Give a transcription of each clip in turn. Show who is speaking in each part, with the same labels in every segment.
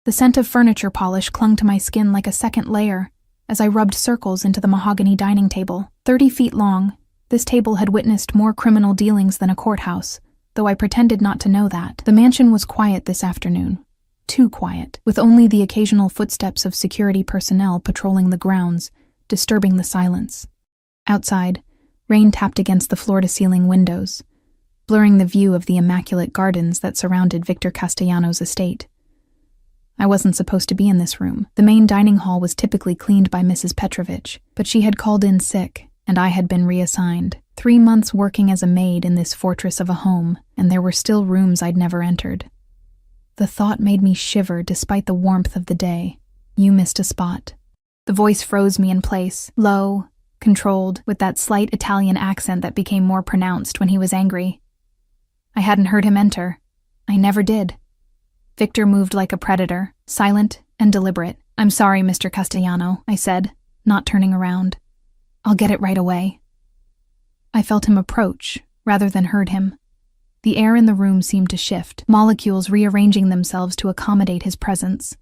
Speaker 1: The scent of furniture polish clung to my skin like a second layer as I rubbed circles into the mahogany dining table. 30 feet long, this table had witnessed more criminal dealings than a courthouse, though I pretended not to know that. The mansion was quiet this afternoon. Too quiet, with only the occasional footsteps of security personnel patrolling the grounds, disturbing the silence. Outside, rain tapped against the floor-to-ceiling windows, blurring the view of the immaculate gardens that surrounded Victor Castellanos' estate. I wasn't supposed to be in this room. The main dining hall was typically cleaned by Mrs. Petrovich, but she had called in sick, and I had been reassigned. 3 months working as a maid in this fortress of a home, and there were still rooms I'd never entered. The thought made me shiver despite the warmth of the day. You missed a spot. The voice froze me in place, low, controlled, with that slight Italian accent that became more pronounced when he was angry. I hadn't heard him enter. I never did. Victor moved like a predator, silent and deliberate. "I'm sorry, Mr. Castellano," I said, not turning around. "I'll get it right away." I felt him approach, rather than heard him. The air in the room seemed to shift, molecules rearranging themselves to accommodate his presence.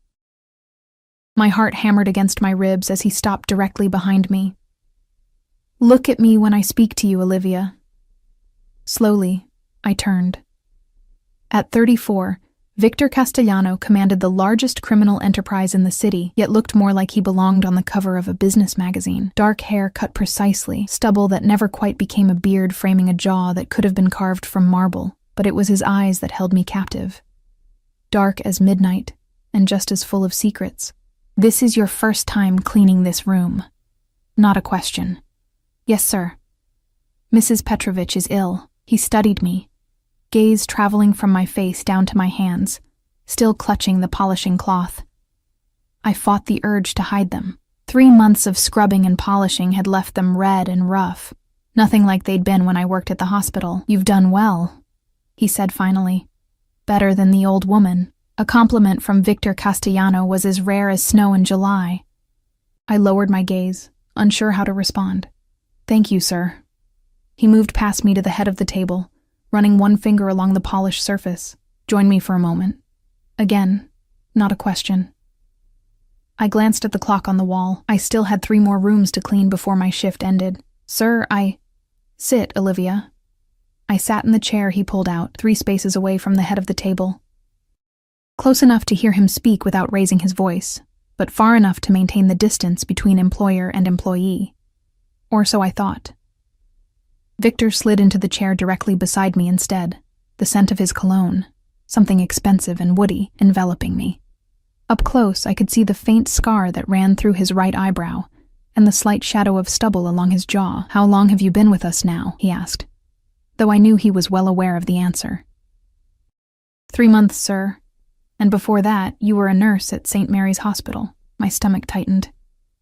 Speaker 1: My heart hammered against my ribs as he stopped directly behind me. "Look at me when I speak to you, Olivia." Slowly, I turned. At 34, Victor Castellano commanded the largest criminal enterprise in the city, yet looked more like he belonged on the cover of a business magazine. Dark hair cut precisely, stubble that never quite became a beard framing a jaw that could have been carved from marble, but it was his eyes that held me captive. Dark as midnight, and just as full of secrets. "This is your first time cleaning this room." Not a question. "Yes, sir." "Mrs. Petrovich is ill." He studied me, gaze traveling from my face down to my hands, still clutching the polishing cloth. I fought the urge to hide them. 3 months of scrubbing and polishing had left them red and rough, nothing like they'd been when I worked at the hospital. "You've done well," he said finally. "Better than the old woman." A compliment from Victor Castellano was as rare as snow in July. I lowered my gaze, unsure how to respond. "Thank you, sir." He moved past me to the head of the table, running one finger along the polished surface. "Join me for a moment." Again, not a question. I glanced at the clock on the wall. I still had 3 more rooms to clean before my shift ended. "Sir, Sit, Olivia." I sat in the chair he pulled out, 3 spaces away from the head of the table. Close enough to hear him speak without raising his voice, but far enough to maintain the distance between employer and employee. Or so I thought. Victor slid into the chair directly beside me instead, the scent of his cologne, something expensive and woody, enveloping me. Up close, I could see the faint scar that ran through his right eyebrow, and the slight shadow of stubble along his jaw. "How long have you been with us now?" he asked, though I knew he was well aware of the answer. 3 months, sir. And before that, you were a nurse at St. Mary's Hospital." My stomach tightened.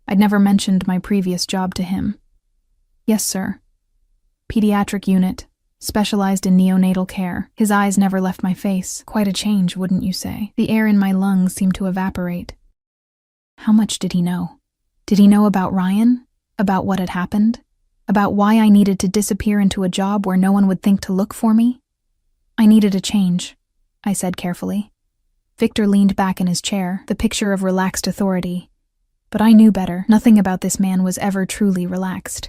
Speaker 1: I'd never mentioned my previous job to him. "Yes, sir. Pediatric unit, specialized in neonatal care." His eyes never left my face. Quite a change, wouldn't you say? The air in my lungs seemed to evaporate. How much did he know? Did he know about Ryan? About what had happened? About why I needed to disappear into a job where no one would think to look for me? "I needed a change," I said carefully. Victor leaned back in his chair, the picture of relaxed authority. But I knew better. Nothing about this man was ever truly relaxed.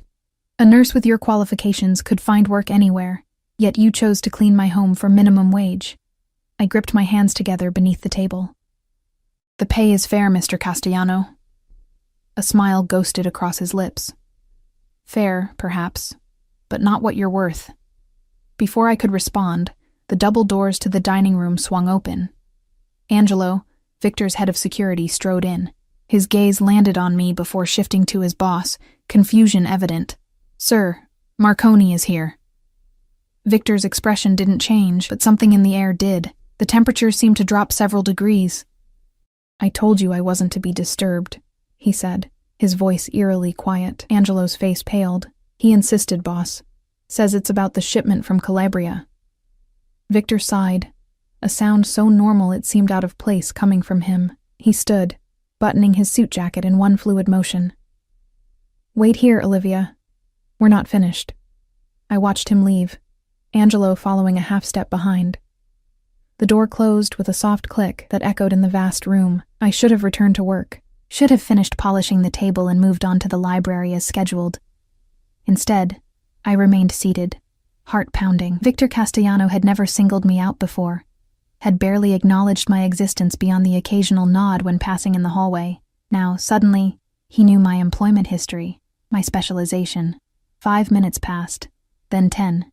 Speaker 1: "A nurse with your qualifications could find work anywhere, yet you chose to clean my home for minimum wage." I gripped my hands together beneath the table. "The pay is fair, Mr. Castellano." A smile ghosted across his lips. "Fair, perhaps, but not what you're worth." Before I could respond, the double doors to the dining room swung open. Angelo, Victor's head of security, strode in. His gaze landed on me before shifting to his boss, confusion evident. "Sir, Marconi is here." Victor's expression didn't change, but something in the air did. The temperature seemed to drop several degrees. "I told you I wasn't to be disturbed," he said, his voice eerily quiet. Angelo's face paled. "He insisted, boss. Says it's about the shipment from Calabria." Victor sighed, a sound so normal it seemed out of place coming from him. He stood, buttoning his suit jacket in one fluid motion. "Wait here, Olivia. We're not finished." I watched him leave, Angelo following a half-step behind. The door closed with a soft click that echoed in the vast room. I should have returned to work, should have finished polishing the table and moved on to the library as scheduled. Instead, I remained seated, heart pounding. Victor Castellano had never singled me out before, had barely acknowledged my existence beyond the occasional nod when passing in the hallway. Now, suddenly, he knew my employment history, my specialization. 5 minutes passed, then 10.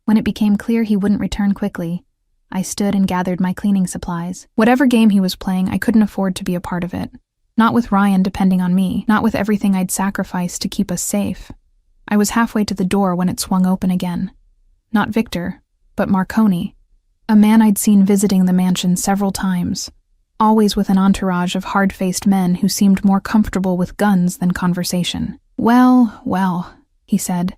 Speaker 1: When it became clear he wouldn't return quickly, I stood and gathered my cleaning supplies. Whatever game he was playing, I couldn't afford to be a part of it. Not with Ryan depending on me, not with everything I'd sacrificed to keep us safe. I was halfway to the door when it swung open again. Not Victor, but Marconi, a man I'd seen visiting the mansion several times, always with an entourage of hard-faced men who seemed more comfortable with guns than conversation. Well, well, he said,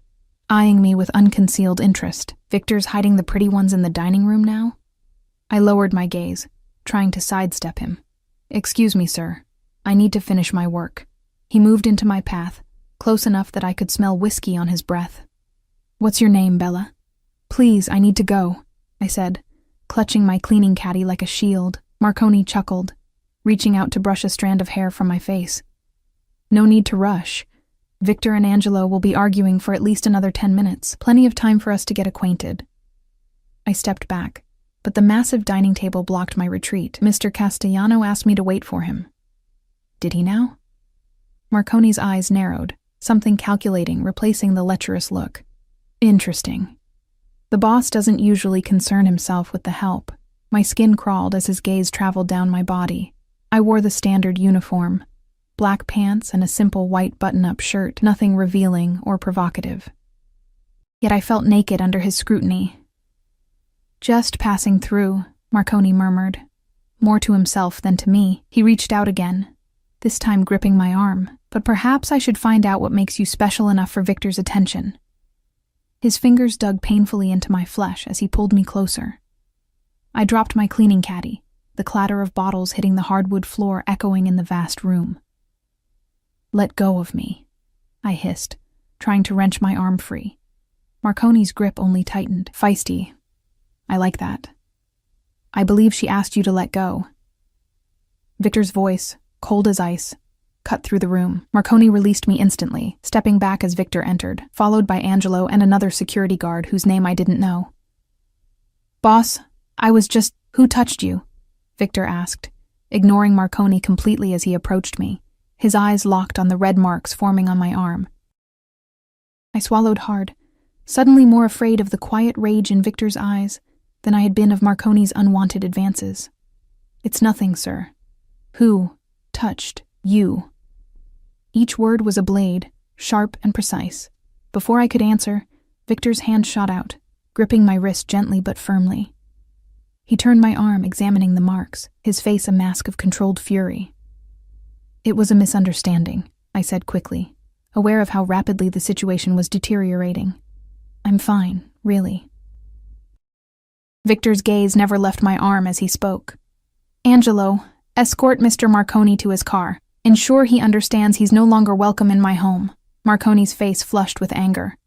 Speaker 1: eyeing me with unconcealed interest. Victor's hiding the pretty ones in the dining room now? I lowered my gaze, trying to sidestep him. Excuse me, sir. I need to finish my work. He moved into my path, close enough that I could smell whiskey on his breath. What's your name, Bella? Please, I need to go, I said, clutching my cleaning caddy like a shield. Marconi chuckled, reaching out to brush a strand of hair from my face. No need to rush. Victor and Angelo will be arguing for at least another 10 minutes, plenty of time for us to get acquainted. I stepped back, but the massive dining table blocked my retreat. Mr. Castellano asked me to wait for him. Did he now? Marconi's eyes narrowed, something calculating replacing the lecherous look. Interesting. The boss doesn't usually concern himself with the help. My skin crawled as his gaze traveled down my body. I wore the standard uniform, black pants and a simple white button-up shirt, nothing revealing or provocative. Yet I felt naked under his scrutiny. Just passing through, Marconi murmured, more to himself than to me. He reached out again, this time gripping my arm. But perhaps I should find out what makes you special enough for Victor's attention. His fingers dug painfully into my flesh as he pulled me closer. I dropped my cleaning caddy, the clatter of bottles hitting the hardwood floor echoing in the vast room. Let go of me, I hissed, trying to wrench my arm free. Marconi's grip only tightened. Feisty. I like that. I believe she asked you to let go. Victor's voice, cold as ice, cut through the room. Marconi released me instantly, stepping back as Victor entered, followed by Angelo and another security guard whose name I didn't know. Boss, I was just... Who touched you? Victor asked, ignoring Marconi completely as he approached me, his eyes locked on the red marks forming on my arm. I swallowed hard, suddenly more afraid of the quiet rage in Victor's eyes than I had been of Marconi's unwanted advances. It's nothing, sir. Who touched you? Each word was a blade, sharp and precise. Before I could answer, Victor's hand shot out, gripping my wrist gently but firmly. He turned my arm, examining the marks, his face a mask of controlled fury. It was a misunderstanding, I said quickly, aware of how rapidly the situation was deteriorating. I'm fine, really. Victor's gaze never left my arm as he spoke. Angelo, escort Mr. Marconi to his car. Ensure he understands he's no longer welcome in my home. Marconi's face flushed with anger.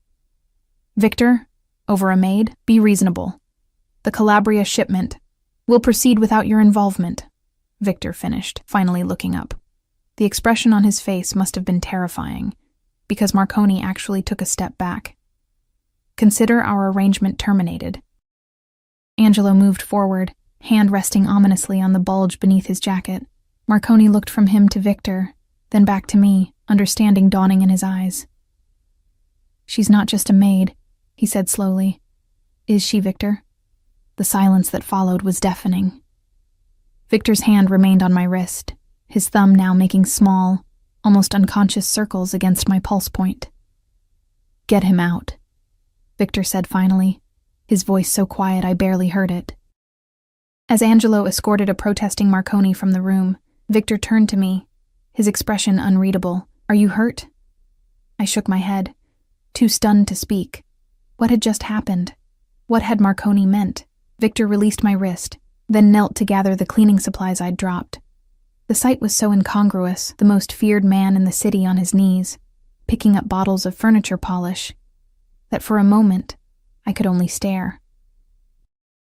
Speaker 1: Victor, over a maid, be reasonable. The Calabria shipment will proceed without your involvement, Victor finished, finally looking up. The expression on his face must have been terrifying, because Marconi actually took a step back. Consider our arrangement terminated. Angelo moved forward, hand resting ominously on the bulge beneath his jacket. Marconi looked from him to Victor, then back to me, understanding dawning in his eyes. She's not just a maid, he said slowly. Is she, Victor? The silence that followed was deafening. Victor's hand remained on my wrist, his thumb now making small, almost unconscious circles against my pulse point. Get him out, Victor said finally, his voice so quiet I barely heard it. As Angelo escorted a protesting Marconi from the room, Victor turned to me, his expression unreadable. Are you hurt? I shook my head, too stunned to speak. What had just happened? What had Marconi meant? Victor released my wrist, then knelt to gather the cleaning supplies I'd dropped. The sight was so incongruous, the most feared man in the city on his knees, picking up bottles of furniture polish, that for a moment, I could only stare.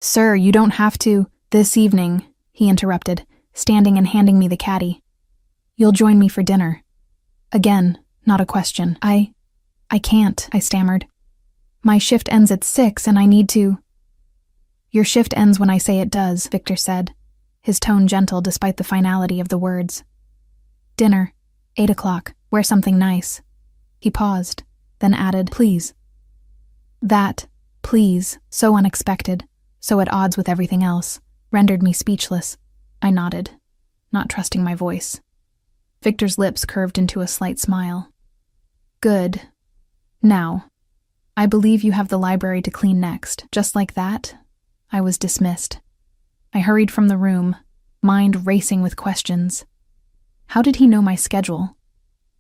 Speaker 1: Sir, you don't have to. This evening, he interrupted, standing and handing me the caddy. You'll join me for dinner. Again, not a question. I can't, I stammered. My shift ends at 6 and I need to. Your shift ends when I say it does, Victor said, his tone gentle despite the finality of the words. Dinner, 8 o'clock, wear something nice. He paused, then added, please. That, please, so unexpected, so at odds with everything else, rendered me speechless. I nodded, not trusting my voice. Victor's lips curved into a slight smile. Good. Now, I believe you have the library to clean next. Just like that, I was dismissed. I hurried from the room, mind racing with questions. How did he know my schedule?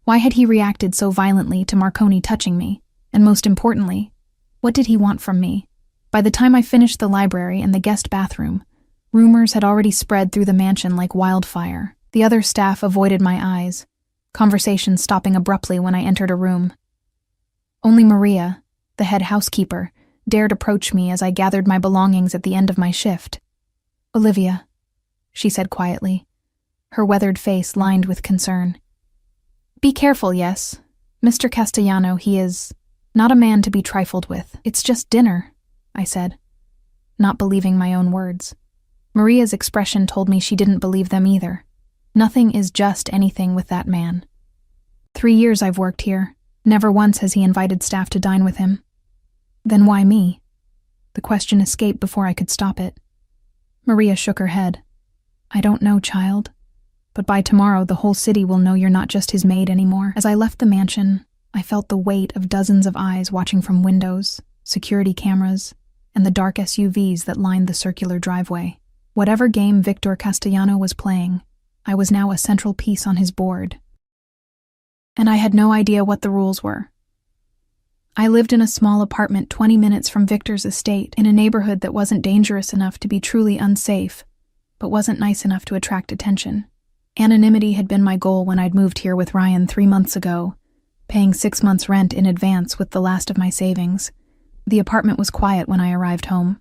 Speaker 1: Why had he reacted so violently to Marconi touching me? And most importantly, what did he want from me? By the time I finished the library and the guest bathroom, rumors had already spread through the mansion like wildfire. The other staff avoided my eyes, conversation stopping abruptly when I entered a room. Only Maria, the head housekeeper, dared approach me as I gathered my belongings at the end of my shift. Olivia, she said quietly, her weathered face lined with concern. Be careful, yes. Mr. Castellano, he is not a man to be trifled with. It's just dinner, I said, not believing my own words. Maria's expression told me she didn't believe them either. Nothing is just anything with that man. 3 years I've worked here. Never once has he invited staff to dine with him. Then why me? The question escaped before I could stop it. Maria shook her head. I don't know, child. But by tomorrow the whole city will know you're not just his maid anymore. As I left the mansion, I felt the weight of dozens of eyes watching from windows, security cameras, and the dark SUVs that lined the circular driveway. Whatever game Victor Castellano was playing, I was now a central piece on his board. And I had no idea what the rules were. I lived in a small apartment 20 minutes from Victor's estate, in a neighborhood that wasn't dangerous enough to be truly unsafe, but wasn't nice enough to attract attention. Anonymity had been my goal when I'd moved here with Ryan 3 months ago, paying 6 months' rent in advance with the last of my savings. The apartment was quiet when I arrived home.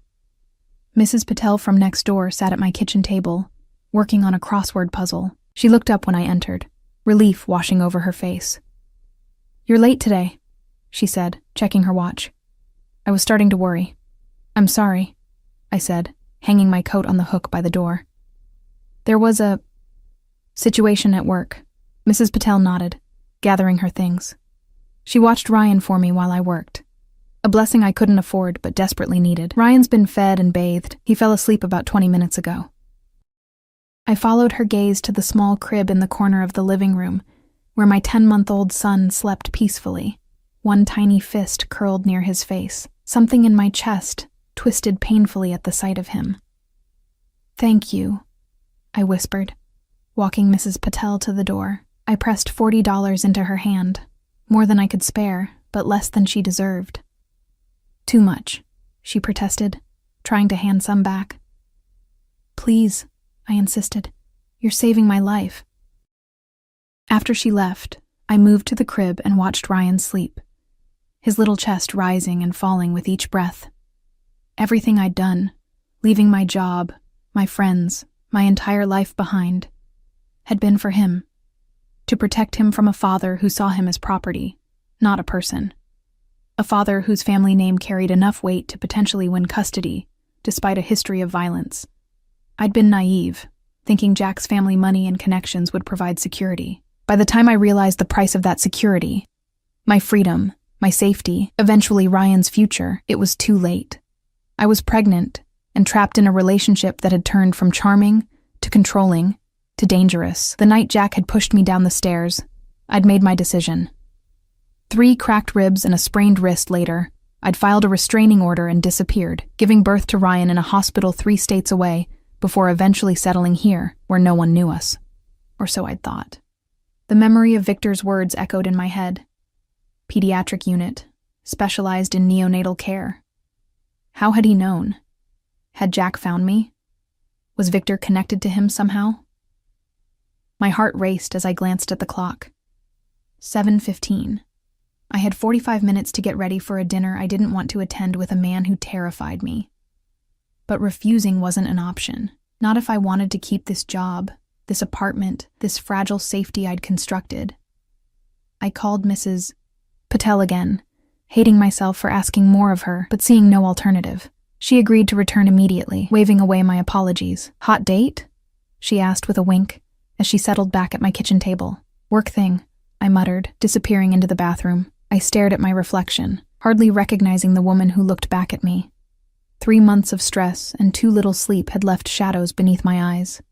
Speaker 1: Mrs. Patel from next door sat at my kitchen table, working on a crossword puzzle. She looked up when I entered, relief washing over her face. You're late today, she said, checking her watch. I was starting to worry. I'm sorry, I said, hanging my coat on the hook by the door. There was a situation at work. Mrs. Patel nodded, gathering her things. She watched Ryan for me while I worked. A blessing I couldn't afford but desperately needed. Ryan's been fed and bathed. He fell asleep about 20 minutes ago. I followed her gaze to the small crib in the corner of the living room, where my 10-month-old son slept peacefully, one tiny fist curled near his face. Something in my chest twisted painfully at the sight of him. Thank you, I whispered, walking Mrs. Patel to the door. I pressed $40 into her hand, more than I could spare, but less than she deserved. Too much, she protested, trying to hand some back. Please, I insisted. You're saving my life. After she left, I moved to the crib and watched Ryan sleep, his little chest rising and falling with each breath. Everything I'd done, leaving my job, my friends, my entire life behind, had been for him, to protect him from a father who saw him as property, not a person. A father whose family name carried enough weight to potentially win custody, despite a history of violence. I'd been naive, thinking Jack's family money and connections would provide security. By the time I realized the price of that security, my freedom, my safety, eventually Ryan's future, it was too late. I was pregnant and trapped in a relationship that had turned from charming to controlling to dangerous. The night Jack had pushed me down the stairs, I'd made my decision. 3 cracked ribs and a sprained wrist later, I'd filed a restraining order and disappeared, giving birth to Ryan in a hospital 3 states away, before eventually settling here, where no one knew us. Or so I'd thought. The memory of Victor's words echoed in my head. Pediatric unit, specialized in neonatal care. How had he known? Had Jack found me? Was Victor connected to him somehow? My heart raced as I glanced at the clock. 7:15. I had 45 minutes to get ready for a dinner I didn't want to attend with a man who terrified me. But refusing wasn't an option. Not if I wanted to keep this job, this apartment, this fragile safety I'd constructed. I called Mrs. Patel again, hating myself for asking more of her, but seeing no alternative. She agreed to return immediately, waving away my apologies. "Hot date?" she asked with a wink, as she settled back at my kitchen table. "Work thing," I muttered, disappearing into the bathroom. I stared at my reflection, hardly recognizing the woman who looked back at me. 3 months of stress and too little sleep had left shadows beneath my eyes.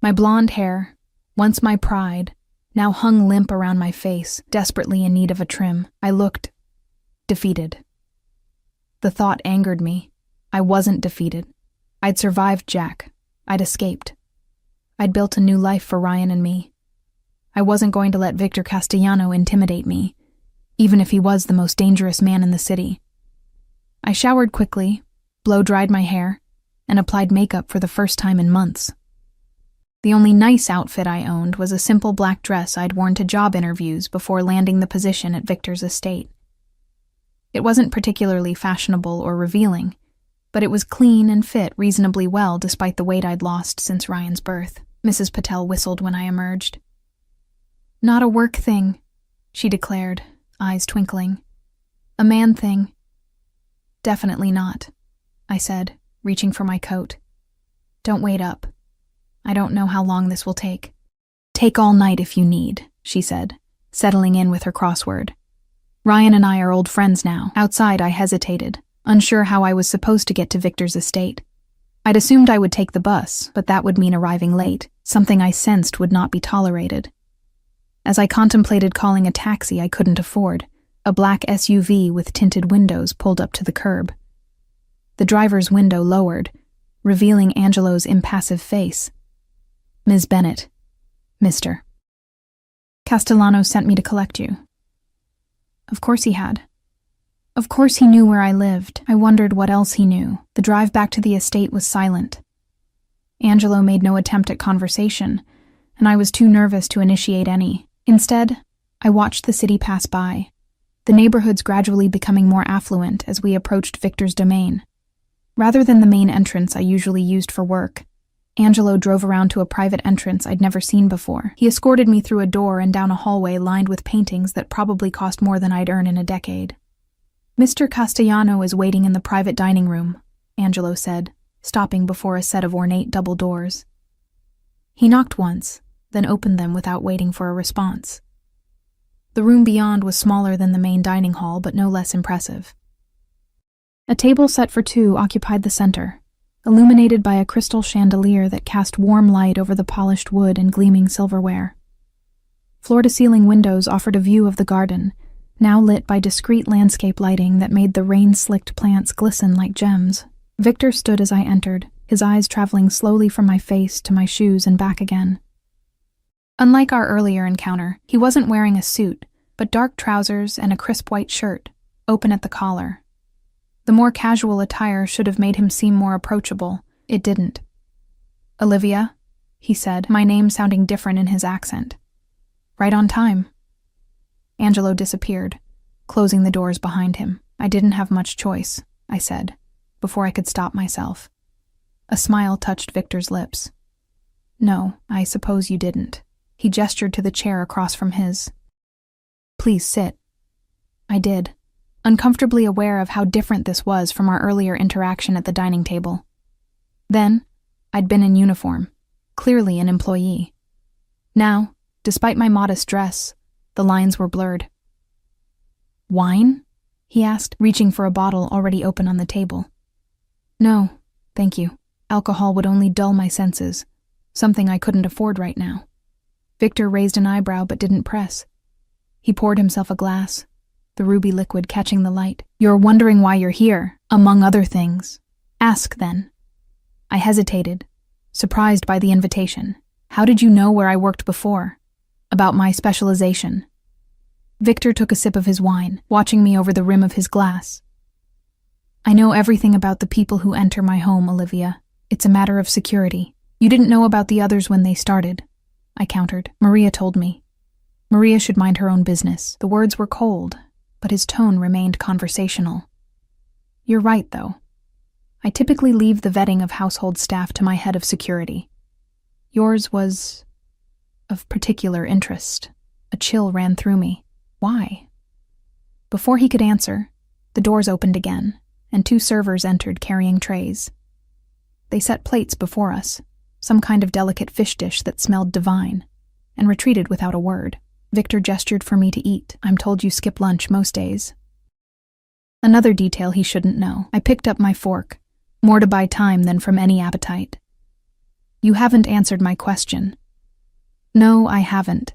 Speaker 1: My blonde hair, once my pride, now hung limp around my face, desperately in need of a trim. I looked defeated. The thought angered me. I wasn't defeated. I'd survived Jack. I'd escaped. I'd built a new life for Ryan and me. I wasn't going to let Victor Castellano intimidate me, even if he was the most dangerous man in the city. I showered quickly, blow-dried my hair, and applied makeup for the first time in months. The only nice outfit I owned was a simple black dress I'd worn to job interviews before landing the position at Victor's estate. It wasn't particularly fashionable or revealing, but it was clean and fit reasonably well despite the weight I'd lost since Ryan's birth. Mrs. Patel whistled when I emerged. "Not a work thing," she declared, eyes twinkling. "A man thing." "Definitely not," I said, reaching for my coat. "Don't wait up. I don't know how long this will take." "Take all night if you need," she said, settling in with her crossword. "Ryan and I are old friends now." Outside, I hesitated, unsure how I was supposed to get to Victor's estate. I'd assumed I would take the bus, but that would mean arriving late, something I sensed would not be tolerated. As I contemplated calling a taxi I couldn't afford, a black SUV with tinted windows pulled up to the curb. The driver's window lowered, revealing Angelo's impassive face. "Ms. Bennett, Mr. Castellano sent me to collect you." Of course he had. Of course he knew where I lived. I wondered what else he knew. The drive back to the estate was silent. Angelo made no attempt at conversation, and I was too nervous to initiate any. Instead, I watched the city pass by, the neighborhoods gradually becoming more affluent as we approached Victor's domain. Rather than the main entrance I usually used for work, Angelo drove around to a private entrance I'd never seen before. He escorted me through a door and down a hallway lined with paintings that probably cost more than I'd earn in a decade. "Mr. Castellano is waiting in the private dining room," Angelo said, stopping before a set of ornate double doors. He knocked once, then opened them without waiting for a response. The room beyond was smaller than the main dining hall, but no less impressive. A table set for two occupied the center, illuminated by a crystal chandelier that cast warm light over the polished wood and gleaming silverware. Floor-to-ceiling windows offered a view of the garden, now lit by discreet landscape lighting that made the rain-slicked plants glisten like gems. Victor stood as I entered, his eyes traveling slowly from my face to my shoes and back again. Unlike our earlier encounter, he wasn't wearing a suit, but dark trousers and a crisp white shirt, open at the collar. The more casual attire should have made him seem more approachable. It didn't. "Olivia," he said, my name sounding different in his accent. "Right on time." Angelo disappeared, closing the doors behind him. "I didn't have much choice," I said, before I could stop myself. A smile touched Victor's lips. "No, I suppose you didn't." He gestured to the chair across from his. "Please sit." I did, uncomfortably aware of how different this was from our earlier interaction at the dining table. Then, I'd been in uniform, clearly an employee. Now, despite my modest dress, the lines were blurred. "Wine?" he asked, reaching for a bottle already open on the table. "No, thank you. Alcohol would only dull my senses, something I couldn't afford right now." Victor raised an eyebrow but didn't press. He poured himself a glass, the ruby liquid catching the light. "You're wondering why you're here, among other things. Ask, then." I hesitated, surprised by the invitation. "How did you know where I worked before? About my specialization?" Victor took a sip of his wine, watching me over the rim of his glass. "I know everything about the people who enter my home, Olivia. It's a matter of security. You didn't know about the others when they started," I countered. "Maria told me. Maria should mind her own business." The words were cold, but his tone remained conversational. "You're right, though. I typically leave the vetting of household staff to my head of security. Yours was of particular interest. A chill ran through me. Why? Before he could answer, the doors opened again, and 2 servers entered carrying trays. They set plates before us, some kind of delicate fish dish that smelled divine, and retreated without a word. Victor gestured for me to eat. I'm told you skip lunch most days. Another detail he shouldn't know. I picked up my fork, more to buy time than from any appetite. You haven't answered my question. No, I haven't.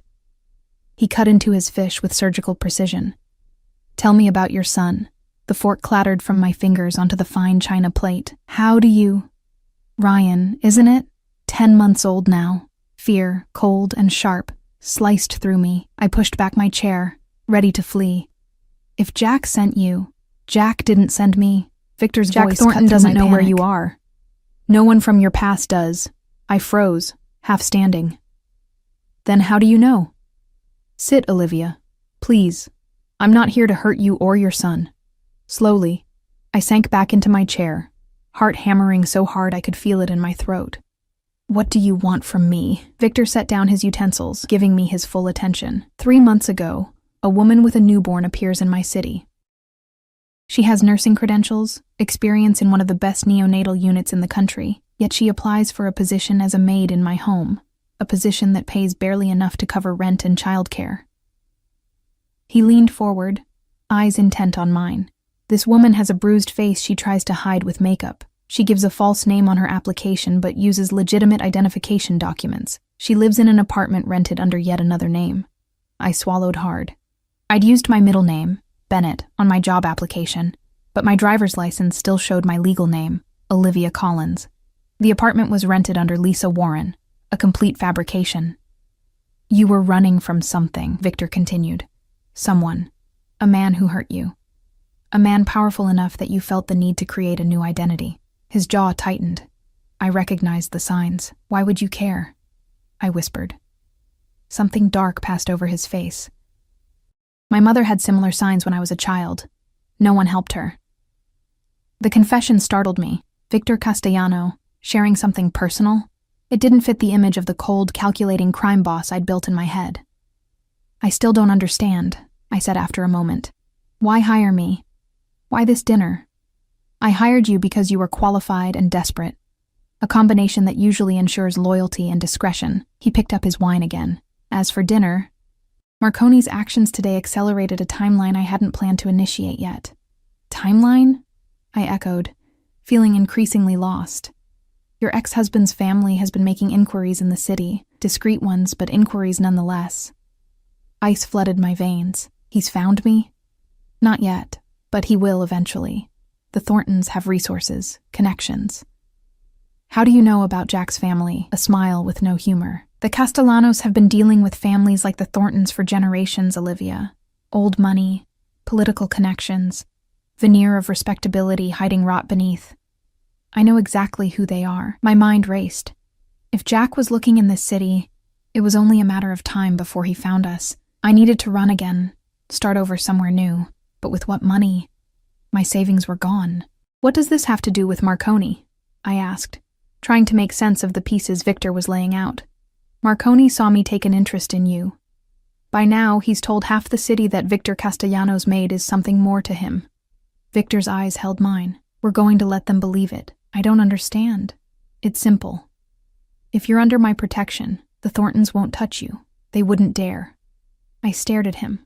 Speaker 1: He cut into his fish with surgical precision. Tell me about your son. The fork clattered from my fingers onto the fine china plate. How do you... Ryan, isn't it? 10 months old now. Fear, cold and sharp, sliced through me. I pushed back my chair, ready to flee. If Jack sent you... Jack didn't send me. Victor's
Speaker 2: Jack
Speaker 1: voice
Speaker 2: Thornton
Speaker 1: cut through
Speaker 2: doesn't
Speaker 1: my
Speaker 2: know where
Speaker 1: panic.
Speaker 2: you are.
Speaker 1: No one from your past does. I froze, half standing. Then how do you know? Sit, Olivia. Please. I'm not here to hurt you or your son. Slowly, I sank back into my chair, heart hammering so hard I could feel it in my throat. What do you want from me? Victor set down his utensils, giving me his full attention. 3 months ago, a woman with a newborn appears in my city. She has nursing credentials, experience in one of the best neonatal units in the country, yet she applies for a position as a maid in my home, a position that pays barely enough to cover rent and childcare. He leaned forward, eyes intent on mine. This woman has a bruised face she tries to hide with makeup. She gives a false name on her application but uses legitimate identification documents. She lives in an apartment rented under yet another name. I swallowed hard. I'd used my middle name, Bennett, on my job application, but my driver's license still showed my legal name, Olivia Collins. The apartment was rented under Lisa Warren, a complete fabrication. You were running from something, Victor continued. Someone. A man who hurt you. A man powerful enough that you felt the need to create a new identity. His jaw tightened. I recognized the signs. Why would you care? I whispered. Something dark passed over his face. My mother had similar signs when I was a child. No one helped her. The confession startled me. Victor Castellano, sharing something personal. It didn't fit the image of the cold, calculating crime boss I'd built in my head. I still don't understand, I said after a moment. Why hire me? Why this dinner? I hired you because you were qualified and desperate. A combination that usually ensures loyalty and discretion. He picked up his wine again. As for dinner, Marconi's actions today accelerated a timeline I hadn't planned to initiate yet. Timeline? I echoed, feeling increasingly lost. Your ex-husband's family has been making inquiries in the city, discreet ones, but inquiries nonetheless. Ice flooded my veins. He's found me? Not yet, but he will eventually. The Thorntons have resources, connections. How do you know about Jack's family? A smile with no humor. The Castellanos have been dealing with families like the Thorntons for generations, Olivia. Old money, political connections, veneer of respectability hiding rot beneath. I know exactly who they are. My mind raced. If Jack was looking in this city, it was only a matter of time before he found us. I needed to run again, start over somewhere new. But with what money? My savings were gone. What does this have to do with Marconi? I asked, trying to make sense of the pieces Victor was laying out. Marconi saw me take an interest in you. By now, he's told half the city that Victor Castellanos' maid is something more to him. Victor's eyes held mine. We're going to let them believe it. I don't understand. It's simple. If you're under my protection, the Thorntons won't touch you. They wouldn't dare. I stared at him,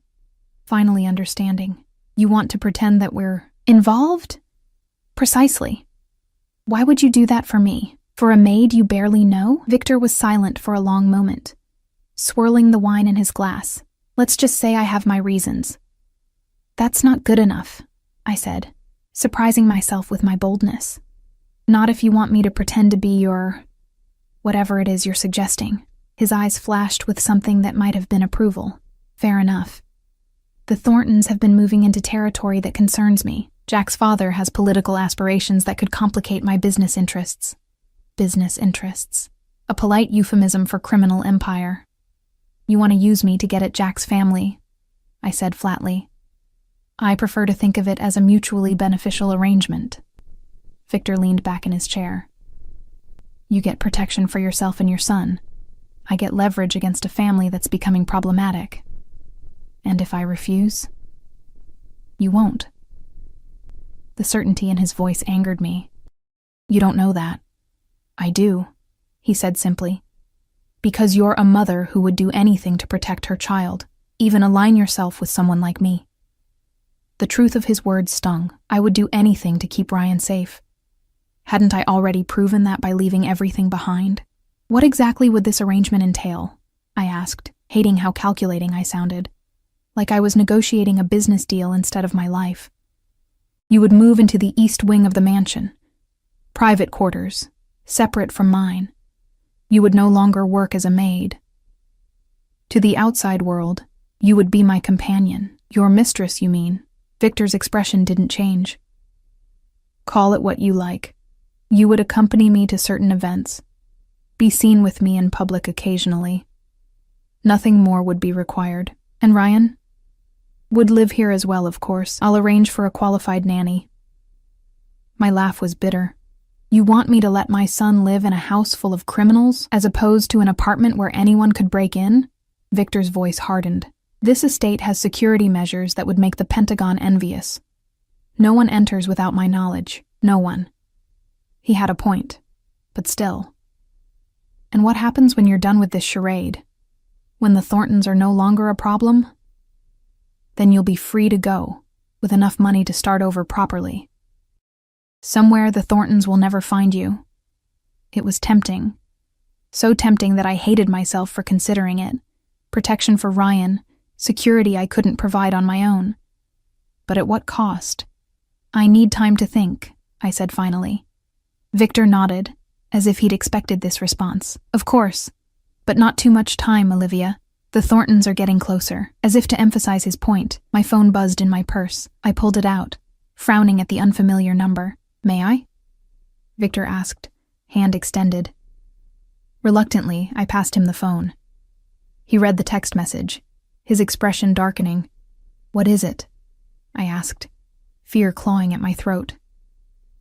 Speaker 1: finally understanding. You want to pretend that we're involved? Precisely. Why would you do that for me? For a maid you barely know? Victor was silent for a long moment, swirling the wine in his glass. Let's just say I have my reasons. That's not good enough, I said, surprising myself with my boldness. Not if you want me to pretend to be your... whatever it is you're suggesting. His eyes flashed with something that might have been approval. Fair enough. The Thorntons have been moving into territory that concerns me. Jack's father has political aspirations that could complicate my business interests. Business interests. A polite euphemism for criminal empire. You want to use me to get at Jack's family, I said flatly. I prefer to think of it as a mutually beneficial arrangement. Victor leaned back in his chair. You get protection for yourself and your son. I get leverage against a family that's becoming problematic. And if I refuse? You won't. The certainty in his voice angered me. You don't know that. I do, he said simply. Because you're a mother who would do anything to protect her child, even align yourself with someone like me. The truth of his words stung. I would do anything to keep Ryan safe. Hadn't I already proven that by leaving everything behind? What exactly would this arrangement entail? I asked, hating how calculating I sounded. Like I was negotiating a business deal instead of my life. You would move into the east wing of the mansion. Private quarters, separate from mine. You would no longer work as a maid. To the outside world, you would be my companion. Your mistress, you mean? Victor's expression didn't change. Call it what you like. You would accompany me to certain events. Be seen with me in public occasionally. Nothing more would be required. And Ryan? Would live here as well, of course. I'll arrange for a qualified nanny. My laugh was bitter. You want me to let my son live in a house full of criminals, as opposed to an apartment where anyone could break in? Victor's voice hardened. This estate has security measures that would make the Pentagon envious. No one enters without my knowledge. No one. He had a point, but still. And what happens when you're done with this charade? When the Thorntons are no longer a problem? Then you'll be free to go, with enough money to start over properly. Somewhere the Thorntons will never find you. It was tempting. So tempting that I hated myself for considering it. Protection for Ryan, security I couldn't provide on my own. But at what cost? I need time to think, I said finally. Victor nodded, as if he'd expected this response. Of course, but not too much time, Olivia. The Thorntons are getting closer. As if to emphasize his point, my phone buzzed in my purse. I pulled it out, frowning at the unfamiliar number. May I? Victor asked, hand extended. Reluctantly, I passed him the phone. He read the text message, his expression darkening. What is it? I asked, fear clawing at my throat.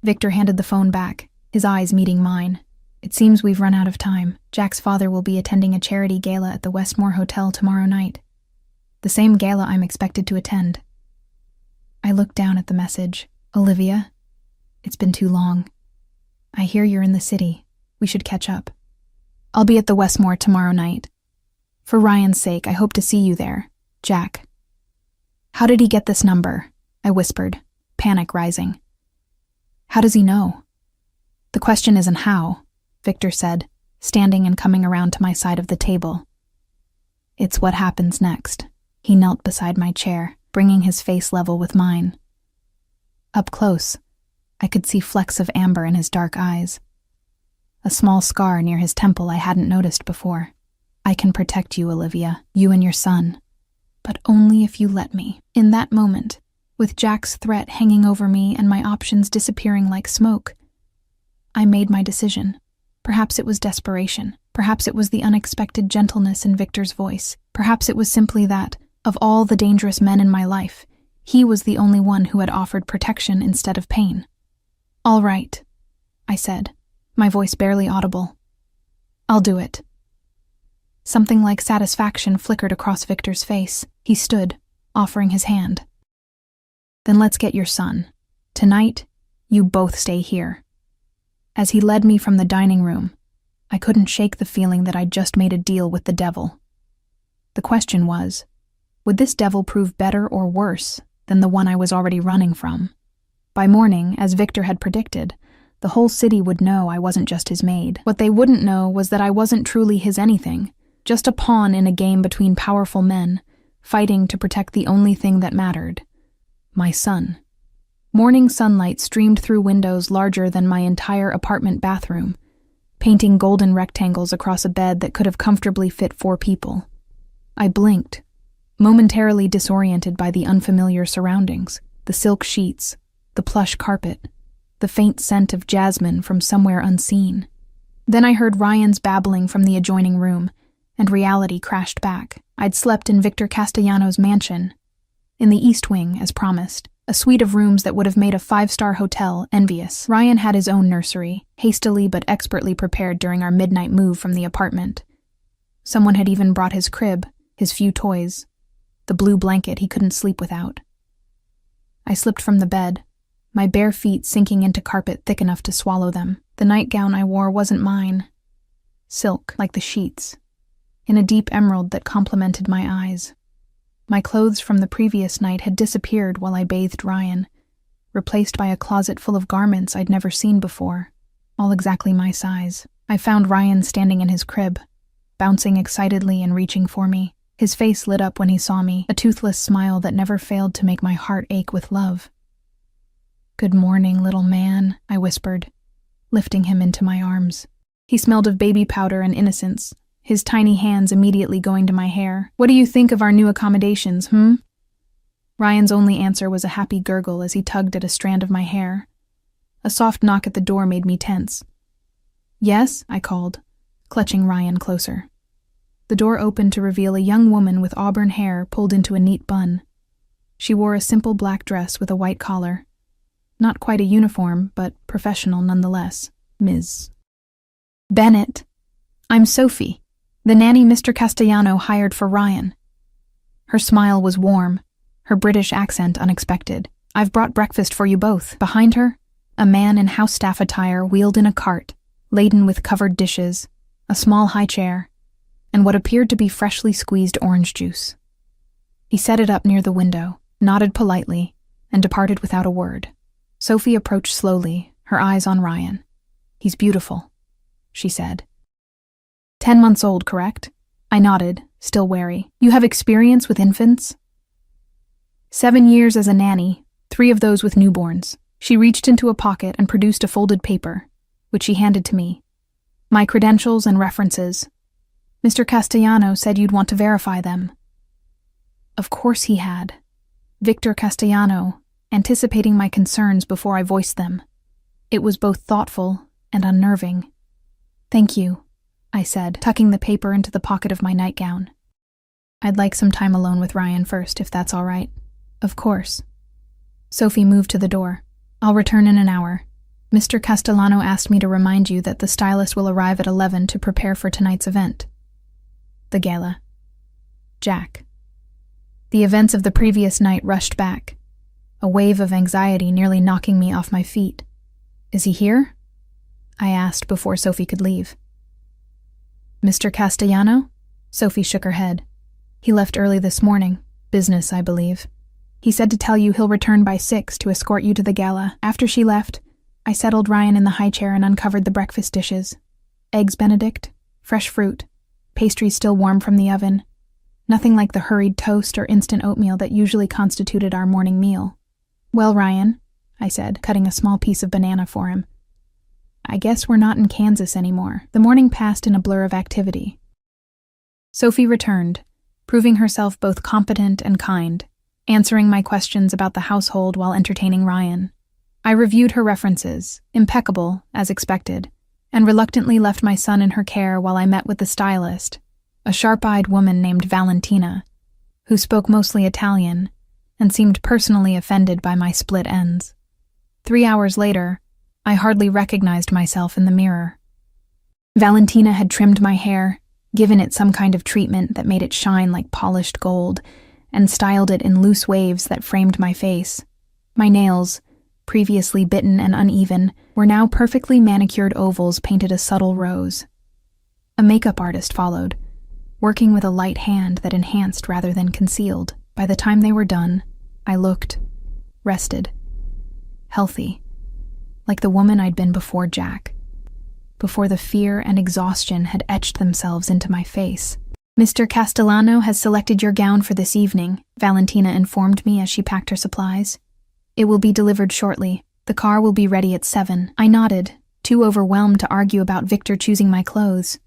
Speaker 1: Victor handed the phone back, his eyes meeting mine. It seems we've run out of time. Jack's father will be attending a charity gala at the Westmore Hotel tomorrow night. The same gala I'm expected to attend. I looked down at the message. Olivia, it's been too long. I hear you're in the city. We should catch up. I'll be at the Westmore tomorrow night. For Ryan's sake, I hope to see you there. Jack. How did he get this number? I whispered, panic rising. How does he know? The question isn't how, Victor said, standing and coming around to my side of the table. It's what happens next. He knelt beside my chair, bringing his face level with mine. Up close, I could see flecks of amber in his dark eyes. A small scar near his temple I hadn't noticed before. I can protect you, Olivia, you and your son. But only if you let me. In that moment, with Jack's threat hanging over me and my options disappearing like smoke, I made my decision. Perhaps it was desperation. Perhaps it was the unexpected gentleness in Victor's voice. Perhaps it was simply that, of all the dangerous men in my life, he was the only one who had offered protection instead of pain. All right, I said, my voice barely audible. I'll do it. Something like satisfaction flickered across Victor's face. He stood, offering his hand. Then let's get your son. Tonight, you both stay here. As he led me from the dining room, I couldn't shake the feeling that I'd just made a deal with the devil. The question was, would this devil prove better or worse than the one I was already running from? By morning, as Victor had predicted, the whole city would know I wasn't just his maid. What they wouldn't know was that I wasn't truly his anything, just a pawn in a game between powerful men, fighting to protect the only thing that mattered, my son. Morning sunlight streamed through windows larger than my entire apartment bathroom, painting golden rectangles across a bed that could have comfortably fit 4 people. I blinked, momentarily disoriented by the unfamiliar surroundings, the silk sheets, the plush carpet, the faint scent of jasmine from somewhere unseen. Then I heard Ryan's babbling from the adjoining room, and reality crashed back. I'd slept in Victor Castellano's mansion, in the East Wing, as promised, a suite of rooms that would have made a five-star hotel envious. Ryan had his own nursery, hastily but expertly prepared during our midnight move from the apartment. Someone had even brought his crib, his few toys, the blue blanket he couldn't sleep without. I slipped from the bed, my bare feet sinking into carpet thick enough to swallow them. The nightgown I wore wasn't mine. Silk, like the sheets, in a deep emerald that complemented my eyes. My clothes from the previous night had disappeared while I bathed Ryan, replaced by a closet full of garments I'd never seen before, all exactly my size. I found Ryan standing in his crib, bouncing excitedly and reaching for me. His face lit up when he saw me, a toothless smile that never failed to make my heart ache with love. "Good morning, little man," I whispered, lifting him into my arms. He smelled of baby powder and innocence, his tiny hands immediately going to my hair. "What do you think of our new accommodations, Ryan's only answer was a happy gurgle as he tugged at a strand of my hair. A soft knock at the door made me tense. "Yes?" I called, clutching Ryan closer. The door opened to reveal a young woman with auburn hair pulled into a neat bun. She wore a simple black dress with a white collar. Not quite a uniform, but professional nonetheless. "Ms. Bennett. I'm Sophie, the nanny Mr. Castellano hired for Ryan." Her smile was warm, her British accent unexpected. "I've brought breakfast for you both." Behind her, a man in house staff attire wheeled in a cart, laden with covered dishes, a small high chair, and what appeared to be freshly squeezed orange juice. He set it up near the window, nodded politely, and departed without a word. Sophie approached slowly, her eyes on Ryan. "He's beautiful," she said. 10 months old, correct?" I nodded, still wary. "You have experience with infants?" 7 years as a nanny, 3 of those with newborns. She reached into a pocket and produced a folded paper, which she handed to me. "My credentials and references. Mr. Castellano said you'd want to verify them." Of course he had. Victor Castellano, anticipating my concerns before I voiced them. It was both thoughtful and unnerving. "Thank you," I said, tucking the paper into the pocket of my nightgown. "I'd like some time alone with Ryan first, if that's all right." "Of course." Sophie moved to the door. "I'll return in an hour. Mr. Castellano asked me to remind you that the stylist will arrive at 11 to prepare for tonight's event. The gala. Jack." The events of the previous night rushed back, a wave of anxiety nearly knocking me off my feet. "Is he here?" I asked before Sophie could leave. "Mr. Castellano?" Sophie shook her head. "He left early this morning. Business, I believe. He said to tell you he'll return by 6 to escort you to the gala." After she left, I settled Ryan in the high chair and uncovered the breakfast dishes. Eggs Benedict, fresh fruit, pastries still warm from the oven. Nothing like the hurried toast or instant oatmeal that usually constituted our morning meal. "Well, Ryan," I said, cutting a small piece of banana for him, "I guess we're not in Kansas anymore." The morning passed in a blur of activity. Sophie returned, proving herself both competent and kind, answering my questions about the household while entertaining Ryan. I reviewed her references, impeccable, as expected, and reluctantly left my son in her care while I met with the stylist, a sharp-eyed woman named Valentina, who spoke mostly Italian and seemed personally offended by my split ends. 3 hours later, I hardly recognized myself in the mirror. Valentina had trimmed my hair, given it some kind of treatment that made it shine like polished gold, and styled it in loose waves that framed my face. My nails, previously bitten and uneven, were now perfectly manicured ovals painted a subtle rose. A makeup artist followed, working with a light hand that enhanced rather than concealed. By the time they were done, I looked rested, healthy, like the woman I'd been before Jack, before the fear and exhaustion had etched themselves into my face. "Mr. Castellano has selected your gown for this evening," Valentina informed me as she packed her supplies. "It will be delivered shortly. The car will be ready at 7. I nodded, too overwhelmed to argue about Victor choosing my clothes.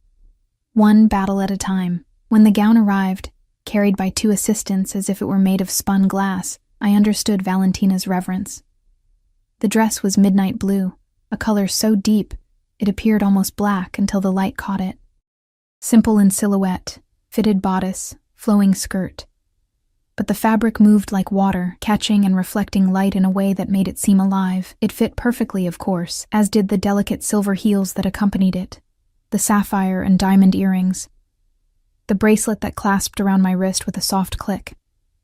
Speaker 1: One battle at a time. When the gown arrived, carried by 2 assistants as if it were made of spun glass, I understood Valentina's reverence. The dress was midnight blue, a color so deep it appeared almost black until the light caught it. Simple in silhouette, fitted bodice, flowing skirt. but the fabric moved like water, catching and reflecting light in a way that made it seem alive. It fit perfectly, of course, as did the delicate silver heels that accompanied it, the sapphire and diamond earrings, the bracelet that clasped around my wrist with a soft click.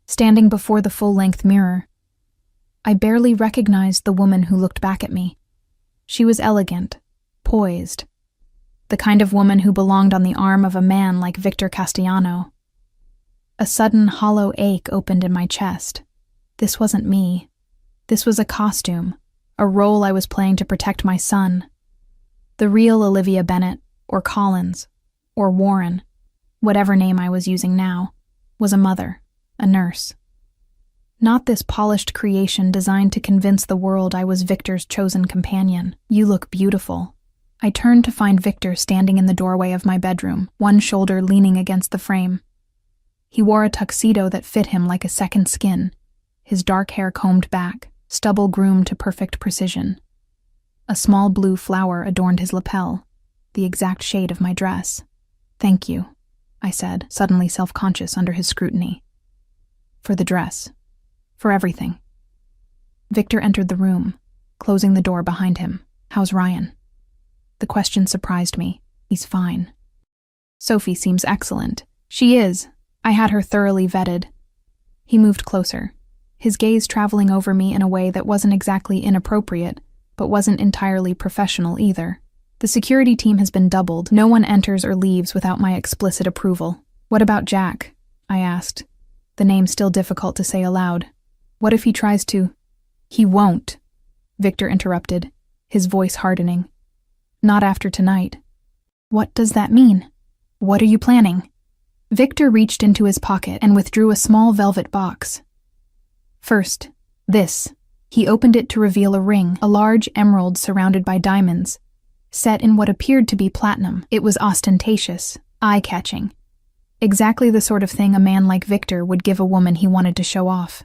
Speaker 1: Standing before the full-length mirror, I barely recognized the woman who looked back at me. She was elegant, poised, the kind of woman who belonged on the arm of a man like Victor Castellano. A sudden hollow ache opened in my chest. This wasn't me. This was a costume, a role I was playing to protect my son. The real Olivia Bennett, or Collins, or Warren, whatever name I was using now, was a mother, a nurse. Not this polished creation designed to convince the world I was Victor's chosen companion. You look beautiful. I turned to find Victor standing in the doorway of my bedroom, one shoulder leaning against the frame. He wore a tuxedo that fit him like a second skin, his dark hair combed back, stubble groomed to perfect precision. A small blue flower adorned his lapel, the exact shade of my dress. "Thank you," I said, suddenly self-conscious under his scrutiny. "For the dress. For everything." Victor entered the room, closing the door behind him. "How's Ryan?" The question surprised me. "He's fine." "Sophie seems excellent." "She is. I had her thoroughly vetted." He moved closer, his gaze traveling over me in a way that wasn't exactly inappropriate, but wasn't entirely professional either. "The security team has been doubled. No one enters or leaves without my explicit approval." "What about Jack?" I asked, the name still difficult to say aloud. "What if he tries to—" "He won't," Victor interrupted, his voice hardening. "Not after tonight." "What does that mean? What are you planning?" Victor reached into his pocket and withdrew a small velvet box. "First, this." He opened it to reveal a ring, a large emerald surrounded by diamonds, set in what appeared to be platinum. It was ostentatious, eye-catching. Exactly the sort of thing a man like Victor would give a woman he wanted to show off.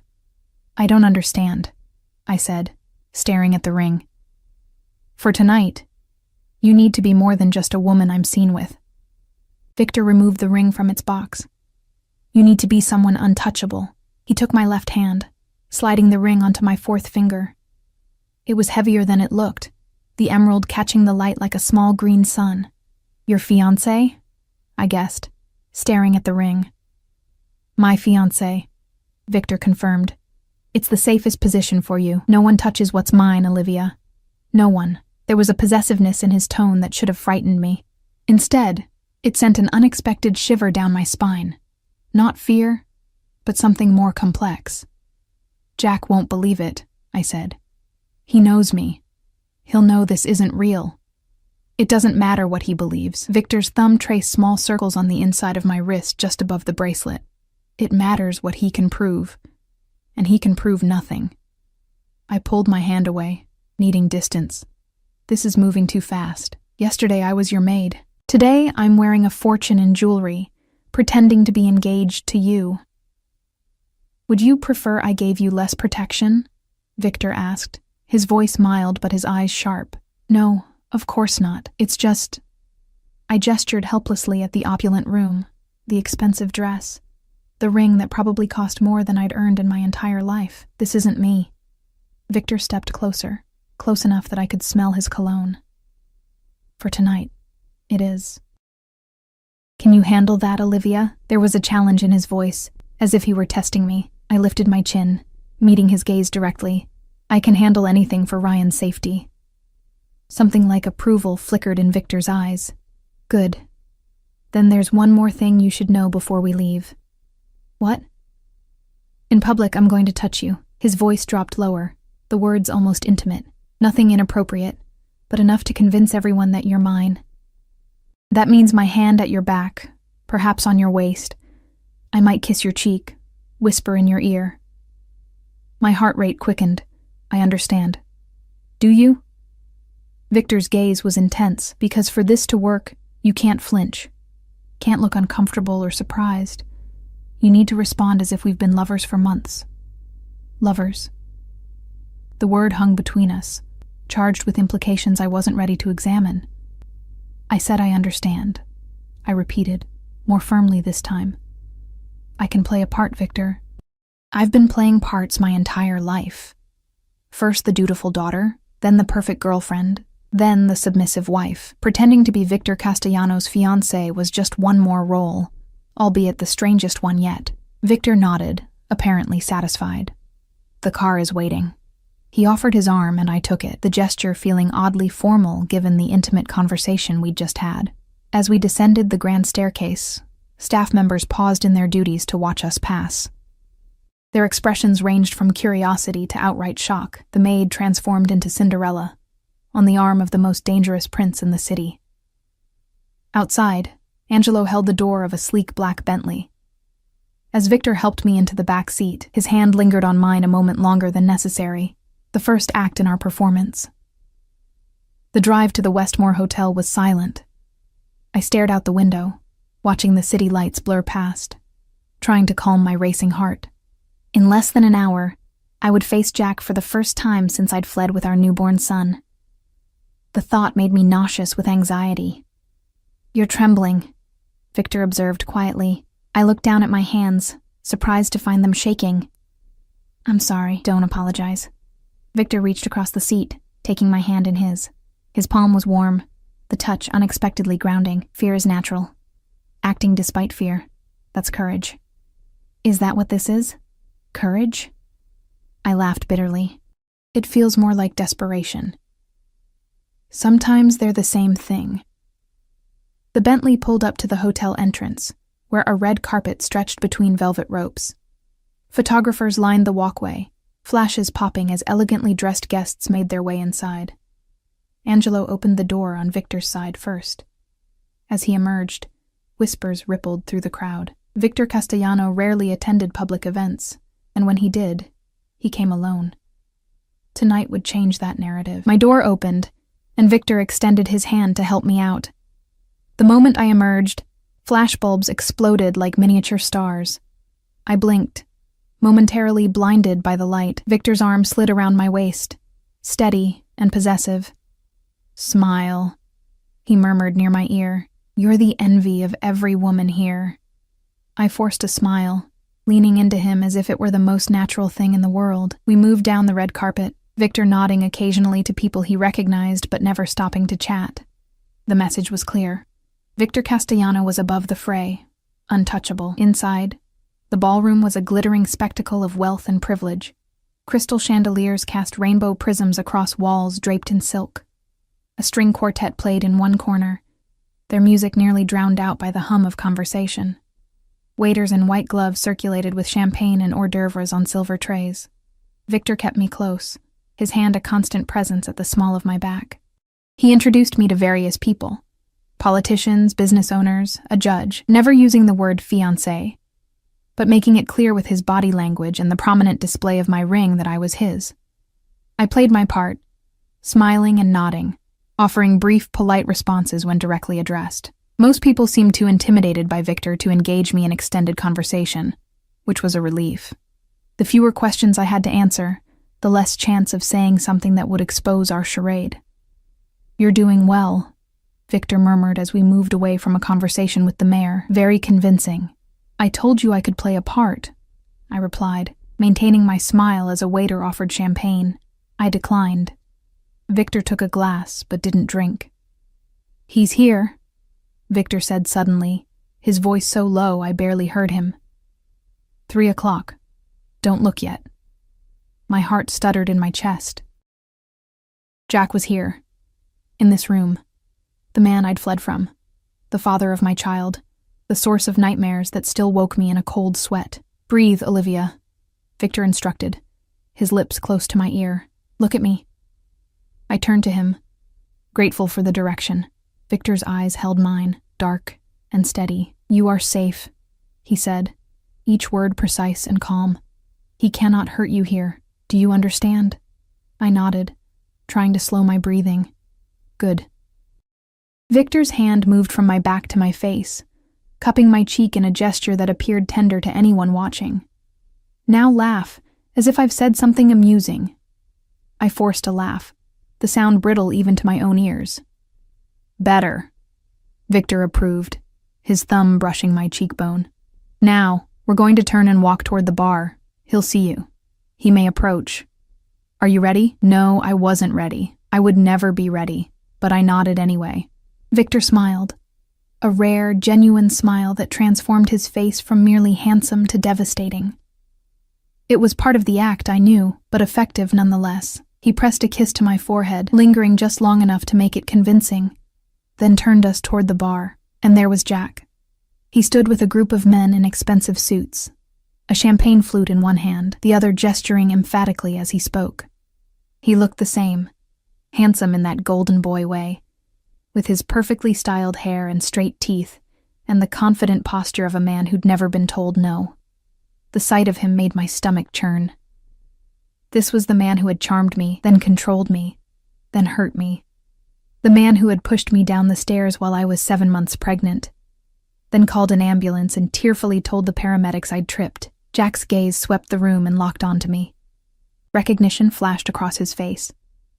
Speaker 1: "I don't understand," I said, staring at the ring. "For tonight, you need to be more than just a woman I'm seen with." Victor removed the ring from its box. "You need to be someone untouchable." He took my left hand, sliding the ring onto my fourth finger. It was heavier than it looked, the emerald catching the light like a small green sun. "Your fiancé?" I guessed, staring at the ring. "My fiancé," Victor confirmed. "It's the safest position for you. No one touches what's mine, Olivia. No one." There was a possessiveness in his tone that should have frightened me. Instead, it sent an unexpected shiver down my spine. Not fear, but something more complex. "Jack won't believe it," I said. "He knows me. He'll know this isn't real." "It doesn't matter what he believes." Victor's thumb traced small circles on the inside of my wrist just above the bracelet. "It matters what he can prove, and he can prove nothing." I pulled my hand away, needing distance. "This is moving too fast. Yesterday I was your maid. Today I'm wearing a fortune in jewelry, pretending to be engaged to you." "Would you prefer I gave you less protection?" Victor asked, his voice mild but his eyes sharp. "No, of course not. It's just—" I gestured helplessly at the opulent room, the expensive dress, the ring that probably cost more than I'd earned in my entire life. "This isn't me." Victor stepped closer, close enough that I could smell his cologne. "For tonight, it is." "Can you handle that, Olivia?" There was a challenge in his voice, as if he were testing me. I lifted my chin, meeting his gaze directly. "I can handle anything for Ryan's safety." Something like approval flickered in Victor's eyes. "Good. Then there's one more thing you should know before we leave." "What?" "In public, I'm going to touch you." His voice dropped lower, the words almost intimate. "Nothing inappropriate, but enough to convince everyone that you're mine. That means my hand at your back, perhaps on your waist. I might kiss your cheek, whisper in your ear." My heart rate quickened. "I understand." "Do you?" Victor's gaze was intense, because for this to work, you can't flinch. Can't look uncomfortable or surprised. You need to respond as if we've been lovers for months. Lovers. The word hung between us, charged with implications I wasn't ready to examine. "I said I understand," I repeated, more firmly this time. "I can play a part, Victor, I've been playing parts my entire life. First the dutiful daughter, then the perfect girlfriend, then the submissive wife. Pretending to be Victor Castellanos' fiancée was just one more role, albeit the strangest one yet. Victor nodded, apparently satisfied. The car is waiting. He offered his arm and I took it, the gesture feeling oddly formal given the intimate conversation we'd just had. As we descended the grand staircase, staff members paused in their duties to watch us pass. Their expressions ranged from curiosity to outright shock. The maid transformed into Cinderella, on the arm of the most dangerous prince in the city. Outside, Angelo held the door of a sleek black Bentley. As Victor helped me into the back seat, his hand lingered on mine a moment longer than necessary, the first act in our performance. The drive to the Westmore Hotel was silent. I stared out the window, watching the city lights blur past, trying to calm my racing heart. In less than an hour, I would face Jack for the first time since I'd fled with our newborn son. The thought made me nauseous with anxiety. "You're trembling," Victor observed quietly. I looked down at my hands, surprised to find them shaking. "I'm sorry, don't apologize." Victor reached across the seat, taking my hand in his. His palm was warm, the touch unexpectedly grounding. Fear is natural. Acting despite fear, that's courage. Is that what this is? Courage? I laughed bitterly. It feels more like desperation. Sometimes they're the same thing. The Bentley pulled up to the hotel entrance, where a red carpet stretched between velvet ropes. Photographers lined the walkway, flashes popping as elegantly dressed guests made their way inside. Angelo opened the door on Victor's side first. As he emerged, whispers rippled through the crowd. Victor Castellano rarely attended public events, and when he did, he came alone. Tonight would change that narrative. My door opened, and Victor extended his hand to help me out. The moment I emerged, flashbulbs exploded like miniature stars. I blinked, momentarily blinded by the light. Victor's arm slid around my waist, steady and possessive. "Smile," he murmured near my ear. "You're the envy of every woman here." I forced a smile, leaning into him as if it were the most natural thing in the world. We moved down the red carpet, Victor nodding occasionally to people he recognized but never stopping to chat. The message was clear. Victor Castellano was above the fray, untouchable. Inside, the ballroom was a glittering spectacle of wealth and privilege. Crystal chandeliers cast rainbow prisms across walls draped in silk. A string quartet played in one corner, their music nearly drowned out by the hum of conversation. Waiters in white gloves circulated with champagne and hors d'oeuvres on silver trays. Victor kept me close, his hand a constant presence at the small of my back. He introduced me to various people. Politicians, business owners, a judge, never using the word fiancé, but making it clear with his body language and the prominent display of my ring that I was his. I played my part, smiling and nodding, offering brief, polite responses when directly addressed. Most people seemed too intimidated by Victor to engage me in extended conversation, which was a relief. The fewer questions I had to answer, the less chance of saying something that would expose our charade. "You're doing well," Victor murmured as we moved away from a conversation with the mayor. "Very convincing." "I told you I could play a part," I replied, maintaining my smile as a waiter offered champagne. I declined. Victor took a glass, but didn't drink. "He's here," Victor said suddenly, his voice so low I barely heard him. 3 o'clock. Don't look yet. My heart stuttered in my chest. Jack was here, in this room, the man I'd fled from, the father of my child, the source of nightmares that still woke me in a cold sweat. "Breathe, Olivia," Victor instructed, his lips close to my ear. "Look at me." I turned to him, grateful for the direction. Victor's eyes held mine, dark and steady. "You are safe," he said, each word precise and calm. "He cannot hurt you here. Do you understand?" I nodded, trying to slow my breathing. "Good." Victor's hand moved from my back to my face, cupping my cheek in a gesture that appeared tender to anyone watching. "Now laugh, as if I've said something amusing." I forced a laugh, the sound brittle even to my own ears. "Better," Victor approved, his thumb brushing my cheekbone. "Now, we're going to turn and walk toward the bar. He'll see you. He may approach. Are you ready? No, I wasn't ready. I would never be ready, but I nodded anyway. Victor smiled. A rare, genuine smile that transformed his face from merely handsome to devastating. It was part of the act, I knew, but effective nonetheless. He pressed a kiss to my forehead, lingering just long enough to make it convincing, then turned us toward the bar, and there was Jack. He stood with a group of men in expensive suits, a champagne flute in one hand, the other gesturing emphatically as he spoke. He looked the same, handsome in that golden boy way, with his perfectly styled hair and straight teeth, and the confident posture of a man who'd never been told no. The sight of him made my stomach churn. This was the man who had charmed me, then controlled me, then hurt me. The man who had pushed me down the stairs while I was 7 months pregnant, then called an ambulance and tearfully told the paramedics I'd tripped. Jack's gaze swept the room and locked onto me. Recognition flashed across his face,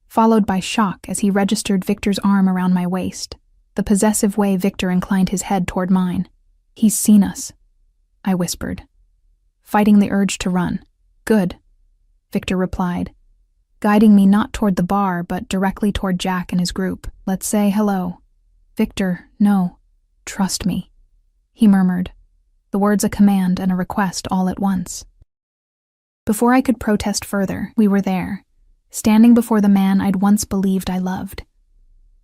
Speaker 1: followed by shock as he registered Victor's arm around my waist, the possessive way Victor inclined his head toward mine. He's seen us, I whispered, fighting the urge to run. Good, Victor replied, guiding me not toward the bar but directly toward Jack and his group. Let's say hello. Victor, no, trust me, he murmured, the words a command and a request all at once. Before I could protest further, we were there, standing before the man I'd once believed I loved.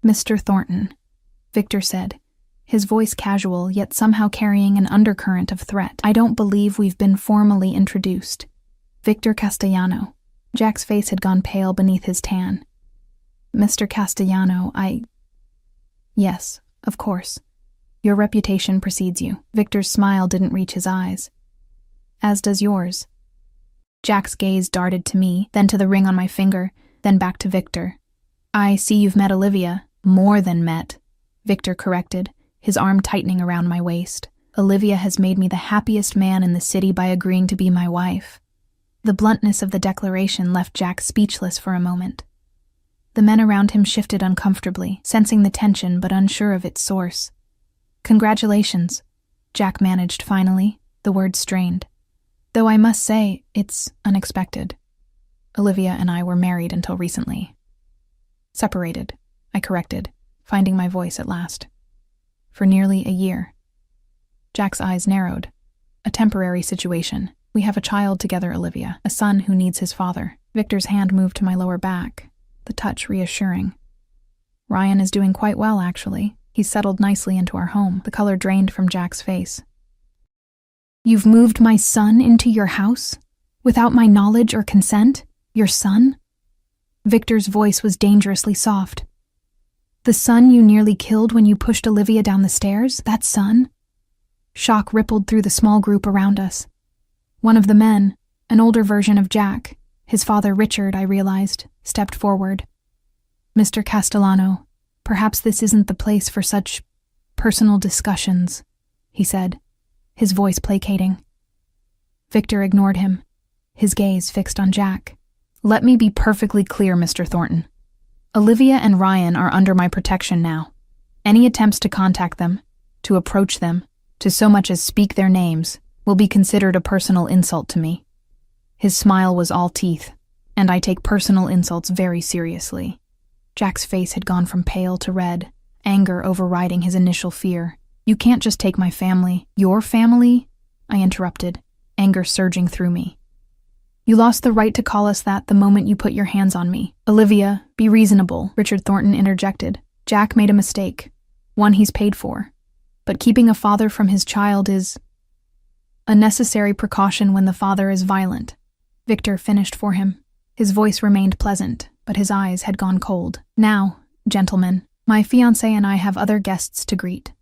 Speaker 1: Mr. Thornton, Victor said, his voice casual yet somehow carrying an undercurrent of threat. I don't believe we've been formally introduced. Victor Castellano. Jack's face had gone pale beneath his tan. Mr. Castellano, Yes, of course. Your reputation precedes you. Victor's smile didn't reach his eyes. As does yours. Jack's gaze darted to me, then to the ring on my finger, then back to Victor. I see you've met Olivia. More than met, Victor corrected, his arm tightening around my waist. Olivia has made me the happiest man in the city by agreeing to be my wife. The bluntness of the declaration left Jack speechless for a moment. The men around him shifted uncomfortably, sensing the tension but unsure of its source. Congratulations, Jack managed finally, the words strained. Though I must say, it's unexpected. Olivia and I were married until recently. Separated, I corrected, finding my voice at last. For nearly a year. Jack's eyes narrowed. A temporary situation. We have a child together, Olivia, a son who needs his father. Victor's hand moved to my lower back, the touch reassuring. Ryan is doing quite well, actually. He's settled nicely into our home. The color drained from Jack's face. You've moved my son into your house? Without my knowledge or consent? Your son? Victor's voice was dangerously soft. The son you nearly killed when you pushed Olivia down the stairs? That son? Shock rippled through the small group around us. One of the men, an older version of Jack, his father Richard, I realized, stepped forward. Mr. Castellano, perhaps this isn't the place for such personal discussions, he said, his voice placating. Victor ignored him, his gaze fixed on Jack. Let me be perfectly clear, Mr. Thornton. Olivia and Ryan are under my protection now. Any attempts to contact them, to approach them, to so much as speak their names, will be considered a personal insult to me. His smile was all teeth, and I take personal insults very seriously. Jack's face had gone from pale to red, anger overriding his initial fear. You can't just take my family. Your family? I interrupted, anger surging through me. You lost the right to call us that the moment you put your hands on me. Olivia, be reasonable, Richard Thornton interjected. Jack made a mistake, one he's paid for. But keeping a father from his child is a necessary precaution when the father is violent. Victor finished for him. His voice remained pleasant, but his eyes had gone cold. Now, gentlemen, my fiancé and I have other guests to greet.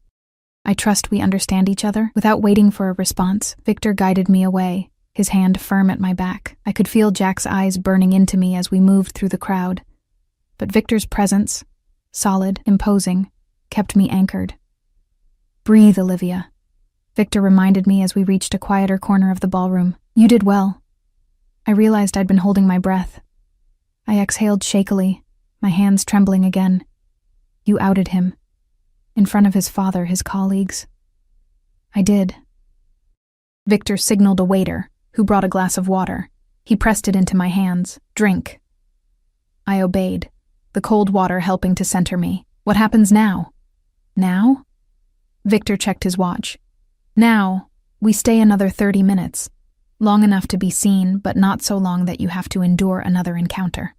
Speaker 1: I trust we understand each other. Without waiting for a response, Victor guided me away, his hand firm at my back. I could feel Jack's eyes burning into me as we moved through the crowd. But Victor's presence, solid, imposing, kept me anchored. Breathe, Olivia, Victor reminded me as we reached a quieter corner of the ballroom. You did well. I realized I'd been holding my breath. I exhaled shakily, my hands trembling again. You outed him. In front of his father, his colleagues. I did. Victor signaled a waiter, who who brought a glass of water. He pressed it into my hands. "Drink." I obeyed, the cold water helping to center me. "What happens now?" "Now?" Victor checked his watch. "Now, we stay another 30 minutes. Long enough to be seen, but not so long that you have to endure another encounter.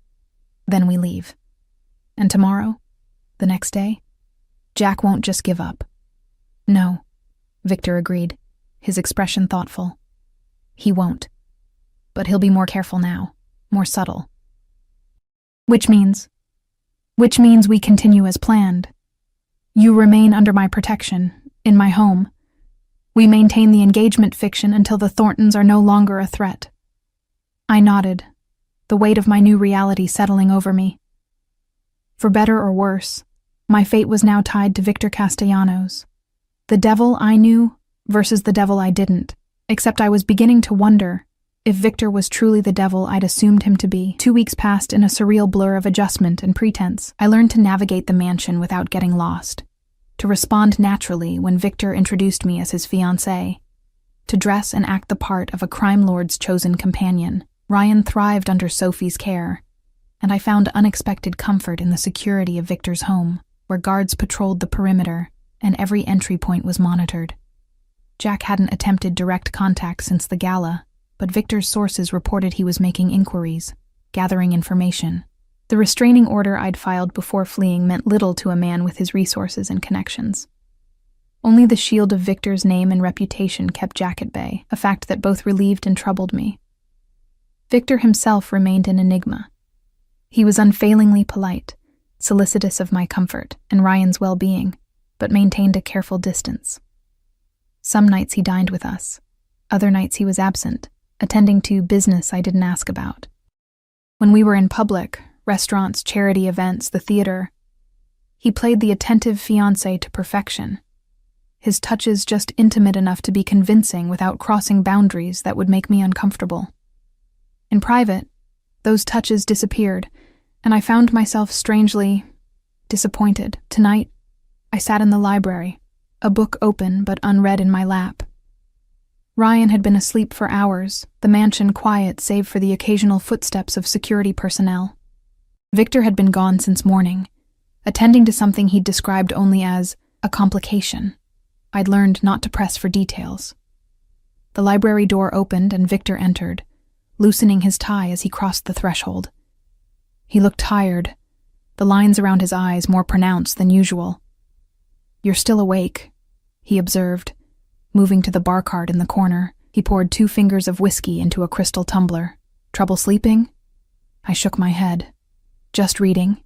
Speaker 1: Then we leave. And tomorrow? The next day? Jack won't just give up." "No," Victor agreed, his expression thoughtful. "He won't. But he'll be more careful now, more subtle." Which means we continue as planned. You remain under my protection, in my home. We maintain the engagement fiction until the Thorntons are no longer a threat. I nodded, the weight of my new reality settling over me. For better or worse, my fate was now tied to Victor Castellanos. The devil I knew versus the devil I didn't, except I was beginning to wonder if Victor was truly the devil I'd assumed him to be. 2 weeks passed in a surreal blur of adjustment and pretense. I learned to navigate the mansion without getting lost, to respond naturally when Victor introduced me as his fiancée, to dress and act the part of a crime lord's chosen companion. Ryan thrived under Sophie's care, and I found unexpected comfort in the security of Victor's home, where guards patrolled the perimeter and every entry point was monitored. Jack hadn't attempted direct contact since the gala, but Victor's sources reported he was making inquiries, gathering information. The restraining order I'd filed before fleeing meant little to a man with his resources and connections. Only the shield of Victor's name and reputation kept Jack at bay, a fact that both relieved and troubled me. Victor himself remained an enigma. He was unfailingly polite, solicitous of my comfort and Ryan's well-being, but maintained a careful distance. Some nights he dined with us. Other nights he was absent, attending to business I didn't ask about. When we were in public, restaurants, charity events, the theater, he played the attentive fiancé to perfection. His touches just intimate enough to be convincing without crossing boundaries that would make me uncomfortable. In private, those touches disappeared, and I found myself strangely disappointed. Tonight, I sat in the library, a book open but unread in my lap. Ryan had been asleep for hours, the mansion quiet save for the occasional footsteps of security personnel. Victor had been gone since morning, attending to something he'd described only as a complication. I'd learned not to press for details. The library door opened and Victor entered, loosening his tie as he crossed the threshold. He looked tired, the lines around his eyes more pronounced than usual. "You're still awake," he observed. Moving to the bar cart in the corner, he poured 2 fingers of whiskey into a crystal tumbler. "Trouble sleeping?" I shook my head. "Just reading."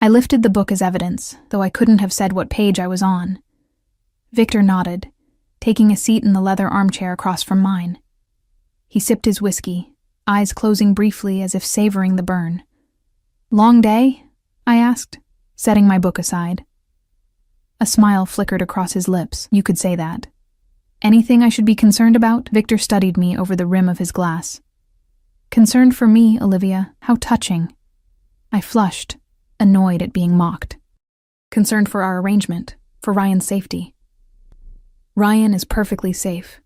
Speaker 1: I lifted the book as evidence, though I couldn't have said what page I was on. Victor nodded, taking a seat in the leather armchair across from mine. He sipped his whiskey, eyes closing briefly as if savoring the burn. "Long day?" I asked, setting my book aside. A smile flickered across his lips. "You could say that." "Anything I should be concerned about?" Victor studied me over the rim of his glass. "Concerned for me, Olivia? How touching." I flushed, annoyed at being mocked. "Concerned for our arrangement, for Ryan's safety." "Ryan is perfectly safe,"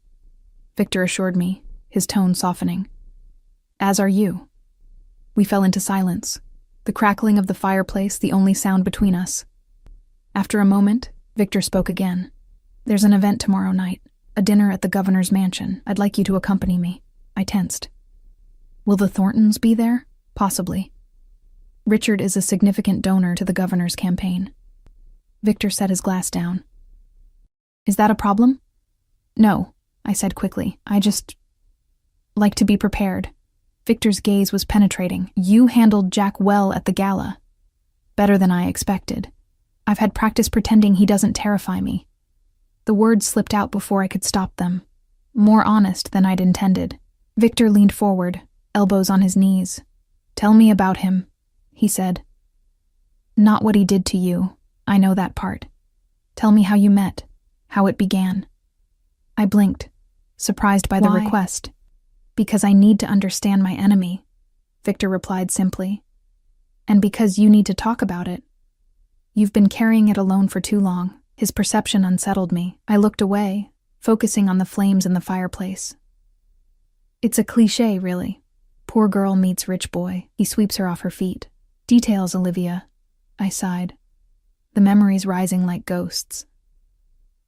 Speaker 1: Victor assured me, his tone softening. "As are you." We fell into silence, the crackling of the fireplace the only sound between us. After a moment, Victor spoke again. "There's an event tomorrow night, a dinner at the governor's mansion. I'd like you to accompany me." I tensed. "Will the Thorntons be there?" "Possibly. Richard is a significant donor to the governor's campaign." Victor set his glass down. "Is that a problem?" "No," I said quickly. "I just like to be prepared." Victor's gaze was penetrating. "You handled Jack well at the gala. Better than I expected. I've had practice pretending he doesn't terrify me." The words slipped out before I could stop them. More honest than I'd intended. Victor leaned forward, elbows on his knees. "Tell me about him," he said. "Not what he did to you. I know that part. Tell me how you met, how it began." I blinked, surprised by the
Speaker 2: Why?
Speaker 1: request. "Because I need to understand my enemy," Victor replied simply. "And because you need to talk about it. You've been carrying it alone for too long." His perception unsettled me. I looked away, focusing on the flames in the fireplace. It's a cliché, really. Poor girl meets rich boy. He sweeps her off her feet. Details, Olivia. I sighed, the memories rising like ghosts.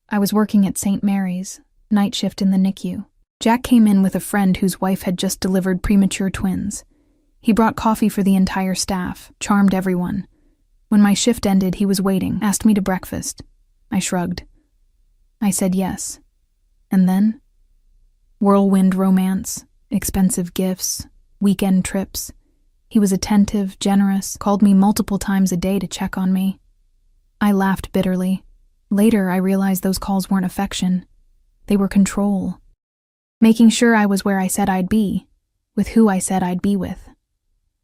Speaker 1: I was working at St. Mary's, night shift in the NICU. Jack came in with a friend whose wife had just delivered premature twins. He brought coffee for the entire staff, charmed everyone. When my shift ended, he was waiting, asked me to breakfast. I shrugged. I said yes. And then? Whirlwind romance, expensive gifts, weekend trips. He was attentive, generous, called me multiple times a day to check on me. I laughed bitterly. Later, I realized those calls weren't affection. They were control. Making sure I was where I said I'd be, with who I said I'd be with.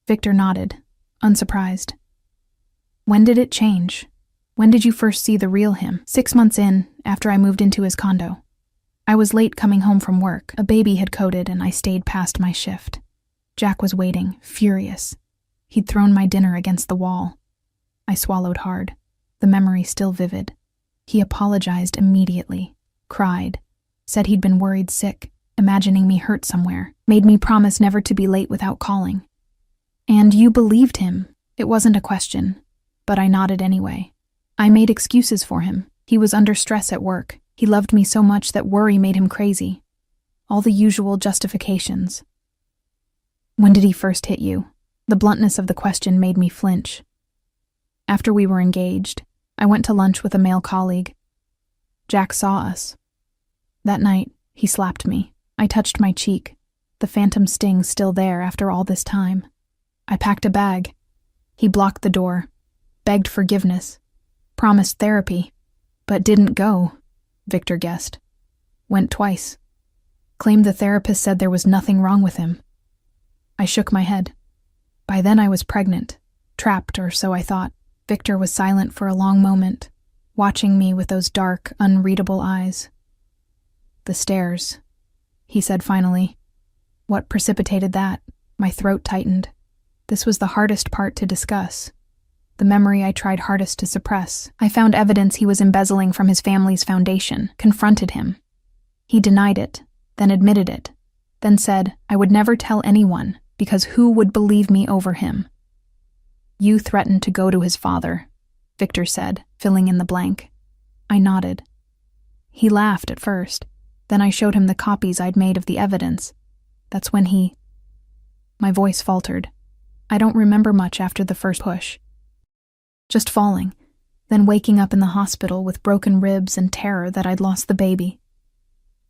Speaker 1: Victor nodded, unsurprised. When did it change? When did you first see the real him? 6 months in, after I moved into his condo. I was late coming home from work. A baby had coded and I stayed past my shift. Jack was waiting, furious. He'd thrown my dinner against the wall. I swallowed hard, the memory still vivid. He apologized immediately, cried, said he'd been worried sick, imagining me hurt somewhere, made me promise never to be late without calling. And you believed him. It wasn't a question, but I nodded anyway. I made excuses for him. He was under stress at work. He loved me so much that worry made him crazy. All the usual justifications. When did he first hit you? The bluntness of the question made me flinch. After we were engaged, I went to lunch with a male colleague. Jack saw us. That night, he slapped me. I touched my cheek, the phantom sting still there after all this time. I packed a bag. He blocked the door, begged forgiveness, promised therapy, but didn't go, Victor guessed. Went twice. Claimed the therapist said there was nothing wrong with him. I shook my head. By then I was pregnant, trapped, or so I thought. Victor was silent for a long moment, watching me with those dark, unreadable eyes. The stairs, he said finally. What precipitated that? My throat tightened. This was the hardest part to discuss. The memory I tried hardest to suppress. I found evidence he was embezzling from his family's foundation, confronted him. He denied it, then admitted it, then said I would never tell anyone because who would believe me over him? You threatened to go to his father, Victor said, filling in the blank. I nodded. He laughed at first. Then I showed him the copies I'd made of the evidence. That's when he... My voice faltered. I don't remember much after the first push. Just falling, then waking up in the hospital with broken ribs and terror that I'd lost the baby.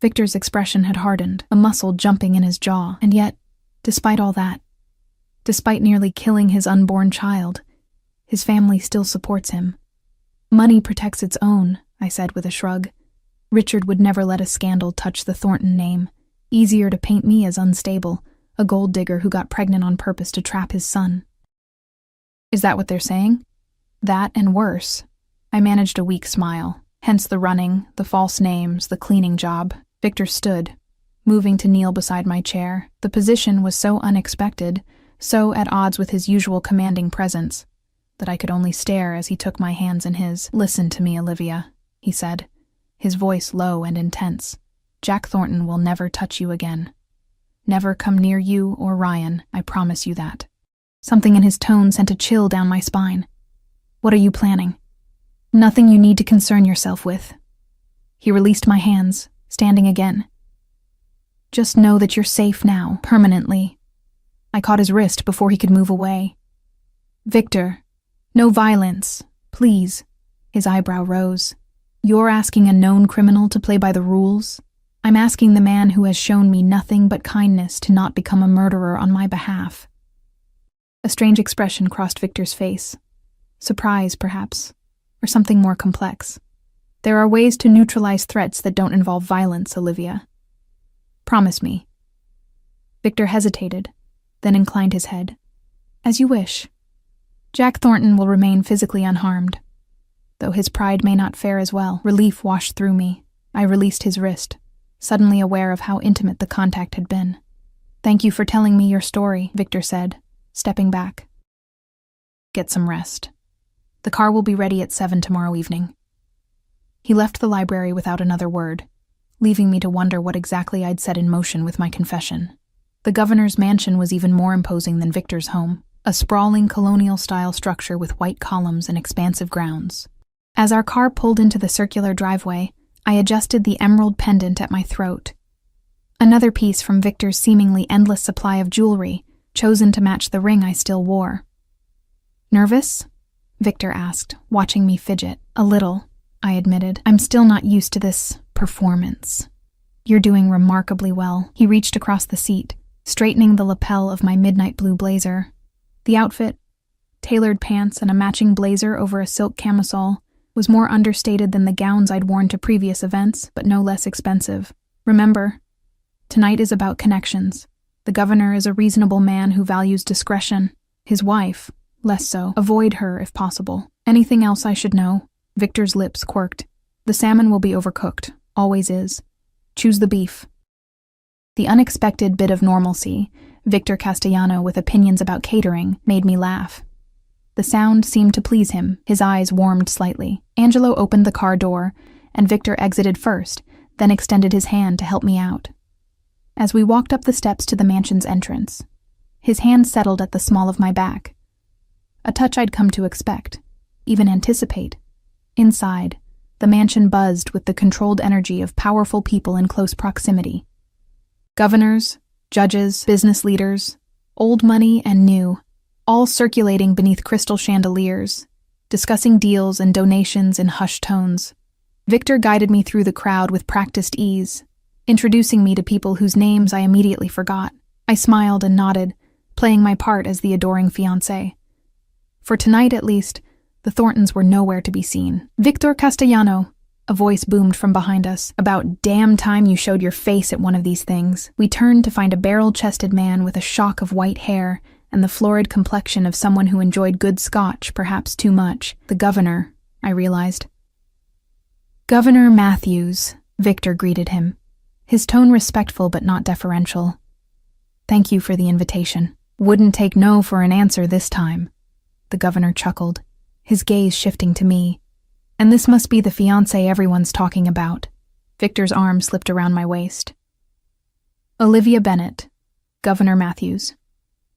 Speaker 1: Victor's expression had hardened, a muscle jumping in his jaw, and yet, despite all that, despite nearly killing his unborn child, his family still supports him. Money protects its own, I said with a shrug. Richard would never let a scandal touch the Thornton name. Easier to paint me as unstable, a gold digger who got pregnant on purpose to trap his son. Is that what they're saying? That and worse. I managed a weak smile, hence the running, the false names, the cleaning job. Victor stood, moving to kneel beside my chair. The position was so unexpected, so at odds with his usual commanding presence, that I could only stare as he took my hands in his. Listen to me, Olivia, he said, his voice low and intense. Jack Thornton will never touch you again. Never come near you or Ryan, I promise you that. Something in his tone sent a chill down my spine. What are you planning? Nothing you need to concern yourself with. He released my hands, standing again. Just know that you're safe now, permanently. I caught his wrist before he could move away. Victor, no violence, please. His eyebrow rose. You're asking a known criminal to play by the rules? I'm asking the man who has shown me nothing but kindness to not become a murderer on my behalf. A strange expression crossed Victor's face. Surprise, perhaps, or something more complex. There are ways to neutralize threats that don't involve violence, Olivia. Promise me. Victor hesitated, then inclined his head. As you wish. Jack Thornton will remain physically unharmed. Though his pride may not fare as well, relief washed through me. I released his wrist, suddenly aware of how intimate the contact had been. Thank you for telling me your story, Victor said, stepping back. Get some rest. The car will be ready at 7 tomorrow evening. He left the library without another word, leaving me to wonder what exactly I'd set in motion with my confession. The governor's mansion was even more imposing than Victor's home, a sprawling colonial-style structure with white columns and expansive grounds. As our car pulled into the circular driveway, I adjusted the emerald pendant at my throat. Another piece from Victor's seemingly endless supply of jewelry, chosen to match the ring I still wore. "Nervous?" Victor asked, watching me fidget. "A little," I admitted. "I'm still not used to this performance." "You're doing remarkably well." He reached across the seat, straightening the lapel of my midnight blue blazer. The outfit, tailored pants and a matching blazer over a silk camisole, was more understated than the gowns I'd worn to previous events, but no less expensive. "Remember, tonight is about connections. The governor is a reasonable man who values discretion. His wife, less so. Avoid her if possible. Anything else I should know?" Victor's lips quirked. "The salmon will be overcooked. Always is. Choose the beef." The unexpected bit of normalcy, Victor Castellano with opinions about catering, made me laugh. The sound seemed to please him. His eyes warmed slightly. Angelo opened the car door, and Victor exited first, then extended his hand to help me out. As we walked up the steps to the mansion's entrance, his hand settled at the small of my back. A touch I'd come to expect, even anticipate. Inside, the mansion buzzed with the controlled energy of powerful people in close proximity. Governors, judges, business leaders, old money and new, all circulating beneath crystal chandeliers, discussing deals and donations in hushed tones. Victor guided me through the crowd with practiced ease, introducing me to people whose names I immediately forgot. I smiled and nodded, playing my part as the adoring fiancé. For tonight, at least, the Thorntons were nowhere to be seen. "Victor Castellano," a voice boomed from behind us. "About damn time you showed your face at one of these things." We turned to find a barrel-chested man with a shock of white hair and the florid complexion of someone who enjoyed good scotch, perhaps too much. The governor, I realized. "Governor Matthews," Victor greeted him, his tone respectful but not deferential. "Thank you for the invitation." "Wouldn't take no for an answer this time," the governor chuckled, his gaze shifting to me. "And this must be the fiancé everyone's talking about." Victor's arm slipped around my waist. "Olivia Bennett, Governor Matthews."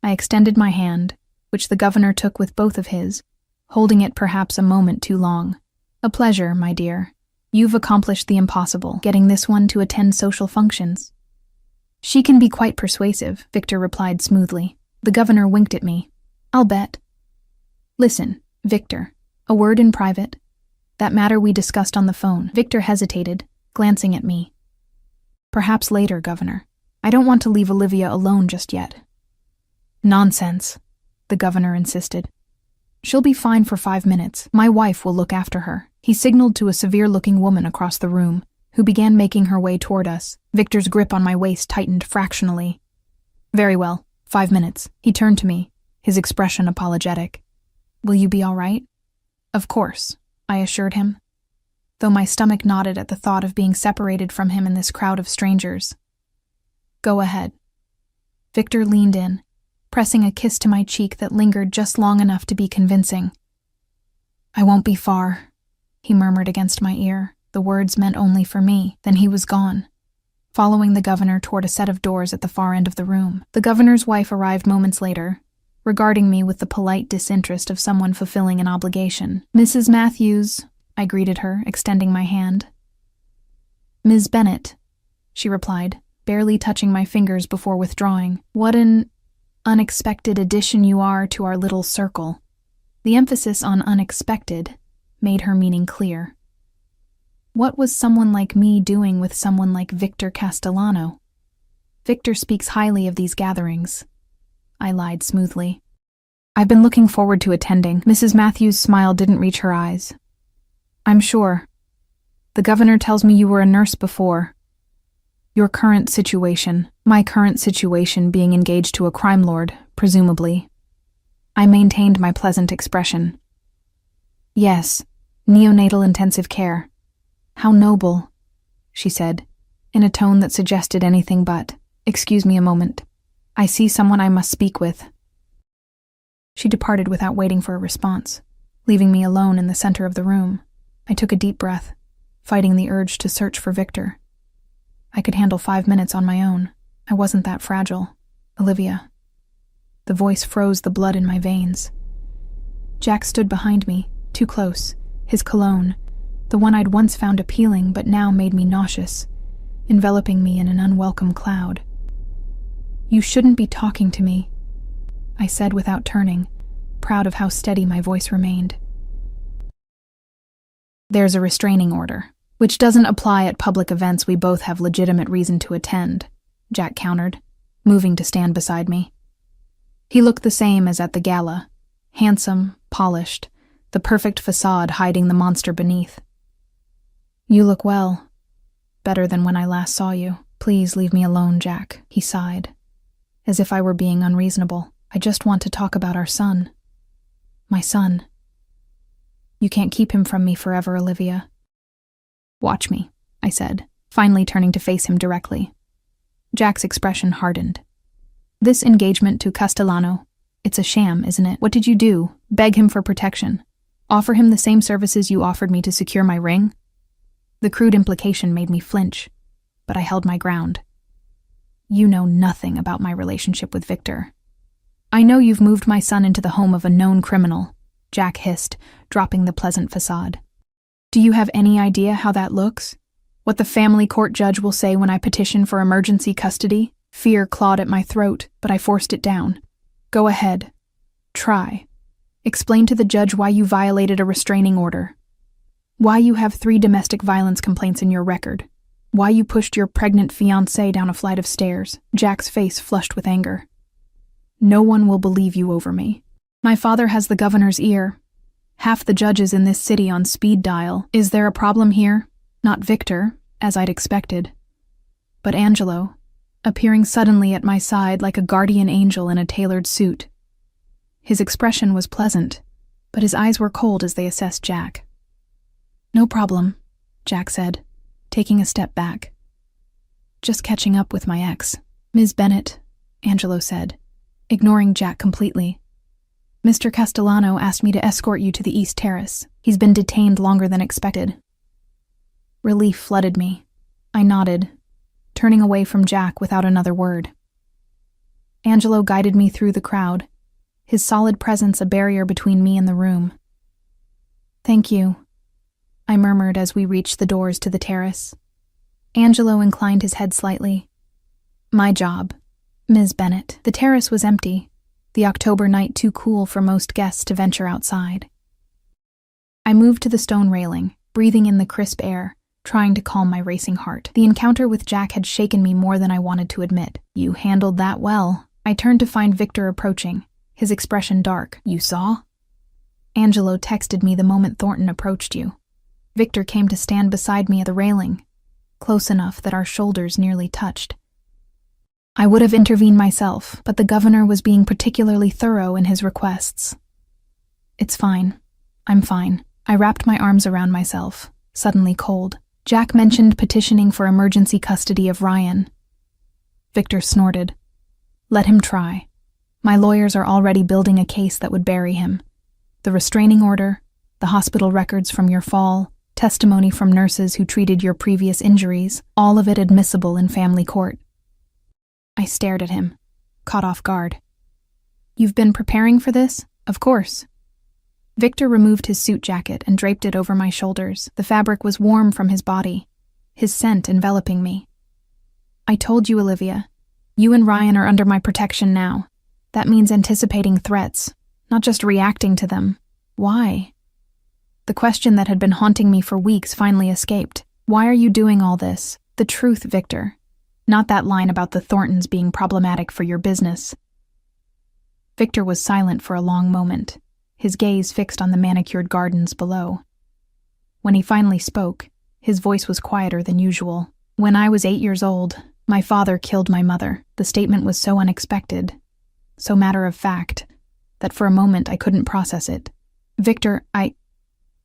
Speaker 1: I extended my hand, which the governor took with both of his, holding it perhaps a moment too long. "A pleasure, my dear. You've accomplished the impossible, getting this one to attend social functions." "She can be quite persuasive," Victor replied smoothly. The governor winked at me. "I'll bet." "Listen, Victor, a word in private. That matter we discussed on the phone." Victor hesitated, glancing at me. "Perhaps later, Governor. I don't want to leave Olivia alone just yet." "Nonsense," the governor insisted. "She'll be fine for 5 minutes. My wife will look after her." He signaled to a severe-looking woman across the room, who began making her way toward us. Victor's grip on my waist tightened fractionally. "Very well, 5 minutes." He turned to me, his expression apologetic. "Will you be all right?" "Of course," I assured him, though my stomach knotted at the thought of being separated from him in this crowd of strangers. "Go ahead." Victor leaned in, pressing a kiss to my cheek that lingered just long enough to be convincing. "I won't be far," he murmured against my ear. The words meant only for me. Then he was gone, following the governor toward a set of doors at the far end of the room. The governor's wife arrived moments later, regarding me with the polite disinterest of someone fulfilling an obligation. "Mrs. Matthews," I greeted her, extending my hand. "Ms. Bennett," she replied, barely touching my fingers before withdrawing. "What an unexpected addition you are to our little circle." The emphasis on unexpected made her meaning clear. What was someone like me doing with someone like Victor Castellano? Victor speaks highly of these gatherings. I lied smoothly. "I've been looking forward to attending." Mrs. Matthews' smile didn't reach her eyes. "I'm sure. The governor tells me you were a nurse before." "Your current situation." "My current situation being engaged to a crime lord, presumably." I maintained my pleasant expression. "Yes, neonatal intensive care." "How noble," she said, in a tone that suggested anything but. "Excuse me a moment. I see someone I must speak with." She departed without waiting for a response, leaving me alone in the center of the room. I took a deep breath, fighting the urge to search for Victor. I could handle 5 minutes on my own. I wasn't that fragile. Olivia. The voice froze the blood in my veins. Jack stood behind me, too close, his cologne, the one I'd once found appealing but now made me nauseous, enveloping me in an unwelcome cloud. "You shouldn't be talking to me," I said without turning, proud of how steady my voice remained. "There's a restraining order, which doesn't apply at public events we both have legitimate reason to attend," Jack countered, moving to stand beside me. He looked the same as at the gala, handsome, polished, the perfect facade hiding the monster beneath. "You look well. Better than when I last saw you. Please leave me alone, Jack," he sighed, as if I were being unreasonable. "I just want to talk about our son. My son. You can't keep him from me forever, Olivia." "Watch me," I said, finally turning to face him directly. Jack's expression hardened. "This engagement to Castellano, it's a sham, isn't it? What did you do? Beg him for protection? Offer him the same services you offered me to secure my ring?" The crude implication made me flinch, but I held my ground. "You know nothing about my relationship with Victor. I know you've moved my son into the home of a known criminal," Jack hissed, dropping the pleasant facade. "Do you have any idea how that looks? What the family court judge will say when I petition for emergency custody?" Fear clawed at my throat, but I forced it down. "Go ahead. Try. Explain to the judge why you violated a restraining order. Why you have 3 domestic violence complaints in your record. Why you pushed your pregnant fiancée down a flight of stairs." Jack's face flushed with anger. "No one will believe you over me. My father has the governor's ear. Half the judges in this city on speed dial. Is there a problem here? Not Victor, as I'd expected, but Angelo, appearing suddenly at my side like a guardian angel in a tailored suit. His expression was pleasant, but his eyes were cold as they assessed Jack. "No problem," Jack said, taking a step back. "Just catching up with my ex." "Ms. Bennett," Angelo said, ignoring Jack completely. "Mr. Castellano asked me to escort you to the East Terrace. He's been detained longer than expected." Relief flooded me. I nodded, turning away from Jack without another word. Angelo guided me through the crowd, his solid presence a barrier between me and the room. "Thank you," I murmured as we reached the doors to the terrace. Angelo inclined his head slightly. "My job, Ms. Bennett." The terrace was empty, the October night too cool for most guests to venture outside. I moved to the stone railing, breathing in the crisp air, trying to calm my racing heart. The encounter with Jack had shaken me more than I wanted to admit. "You handled that well." I turned to find Victor approaching, his expression dark. "You saw?" "Angelo texted me the moment Thornton approached you." Victor came to stand beside me at the railing, close enough that our shoulders nearly touched. I would have intervened myself, but the governor was being particularly thorough in his requests. "It's fine. I'm fine." I wrapped my arms around myself, suddenly cold. Jack mentioned petitioning for emergency custody of Ryan. Victor snorted. "Let him try. My lawyers are already building a case that would bury him. The restraining order, the hospital records from your fall, testimony from nurses who treated your previous injuries, all of it admissible in family court." I stared at him, caught off guard. "You've been preparing for this? Of course." Victor removed his suit jacket and draped it over my shoulders. The fabric was warm from his body, his scent enveloping me. "I told you, Olivia. You and Ryan are under my protection now. That means anticipating threats, not just reacting to them. Why?" The question that had been haunting me for weeks finally escaped. "Why are you doing all this? The truth, Victor. Not that line about the Thorntons being problematic for your business." Victor was silent for a long moment, his gaze fixed on the manicured gardens below. When he finally spoke, his voice was quieter than usual. "When I was 8 years old, my father killed my mother." The statement was so unexpected, so matter-of-fact, that for a moment I couldn't process it. "Victor,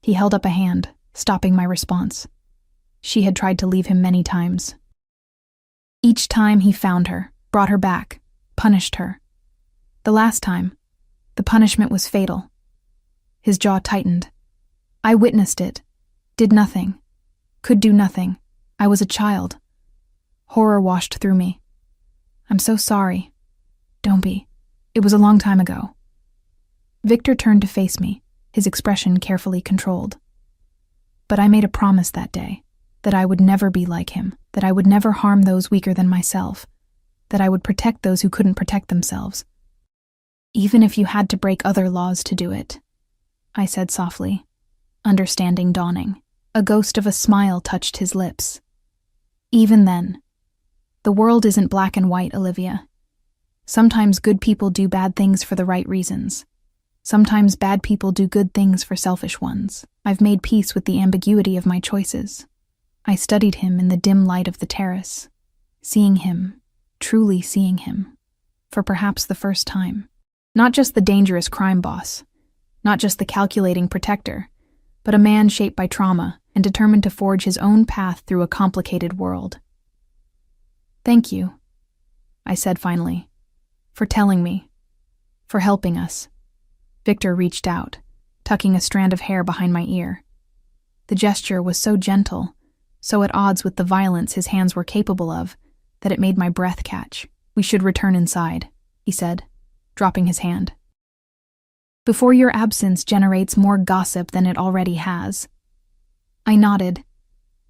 Speaker 1: He held up a hand, stopping my response. She had tried to leave him many times. Each time he found her, brought her back, punished her. The last time, the punishment was fatal. His jaw tightened. I witnessed it, did nothing, could do nothing. I was a child. Horror washed through me. "I'm so sorry." Don't be. It was a long time ago. Victor turned to face me, his expression carefully controlled. But I made a promise that day, that I would never be like him, that I would never harm those weaker than myself, that I would protect those who couldn't protect themselves. Even if you had to break other laws to do it, I said softly, understanding dawning. A ghost of a smile touched his lips. Even then, the world isn't black and white, Olivia. Sometimes good people do bad things for the right reasons. Sometimes bad people do good things for selfish ones. I've made peace with the ambiguity of my choices. I studied him in the dim light of the terrace, seeing him, truly seeing him, for perhaps the first time. Not just the dangerous crime boss, not just the calculating protector, but a man shaped by trauma and determined to forge his own path through a complicated world. Thank you, I said finally, for telling me, for helping us. Victor reached out, tucking a strand of hair behind my ear. The gesture was so gentle, so at odds with the violence his hands were capable of, that it made my breath catch. We should return inside, he said, dropping his hand. Before your absence generates more gossip than it already has. I nodded,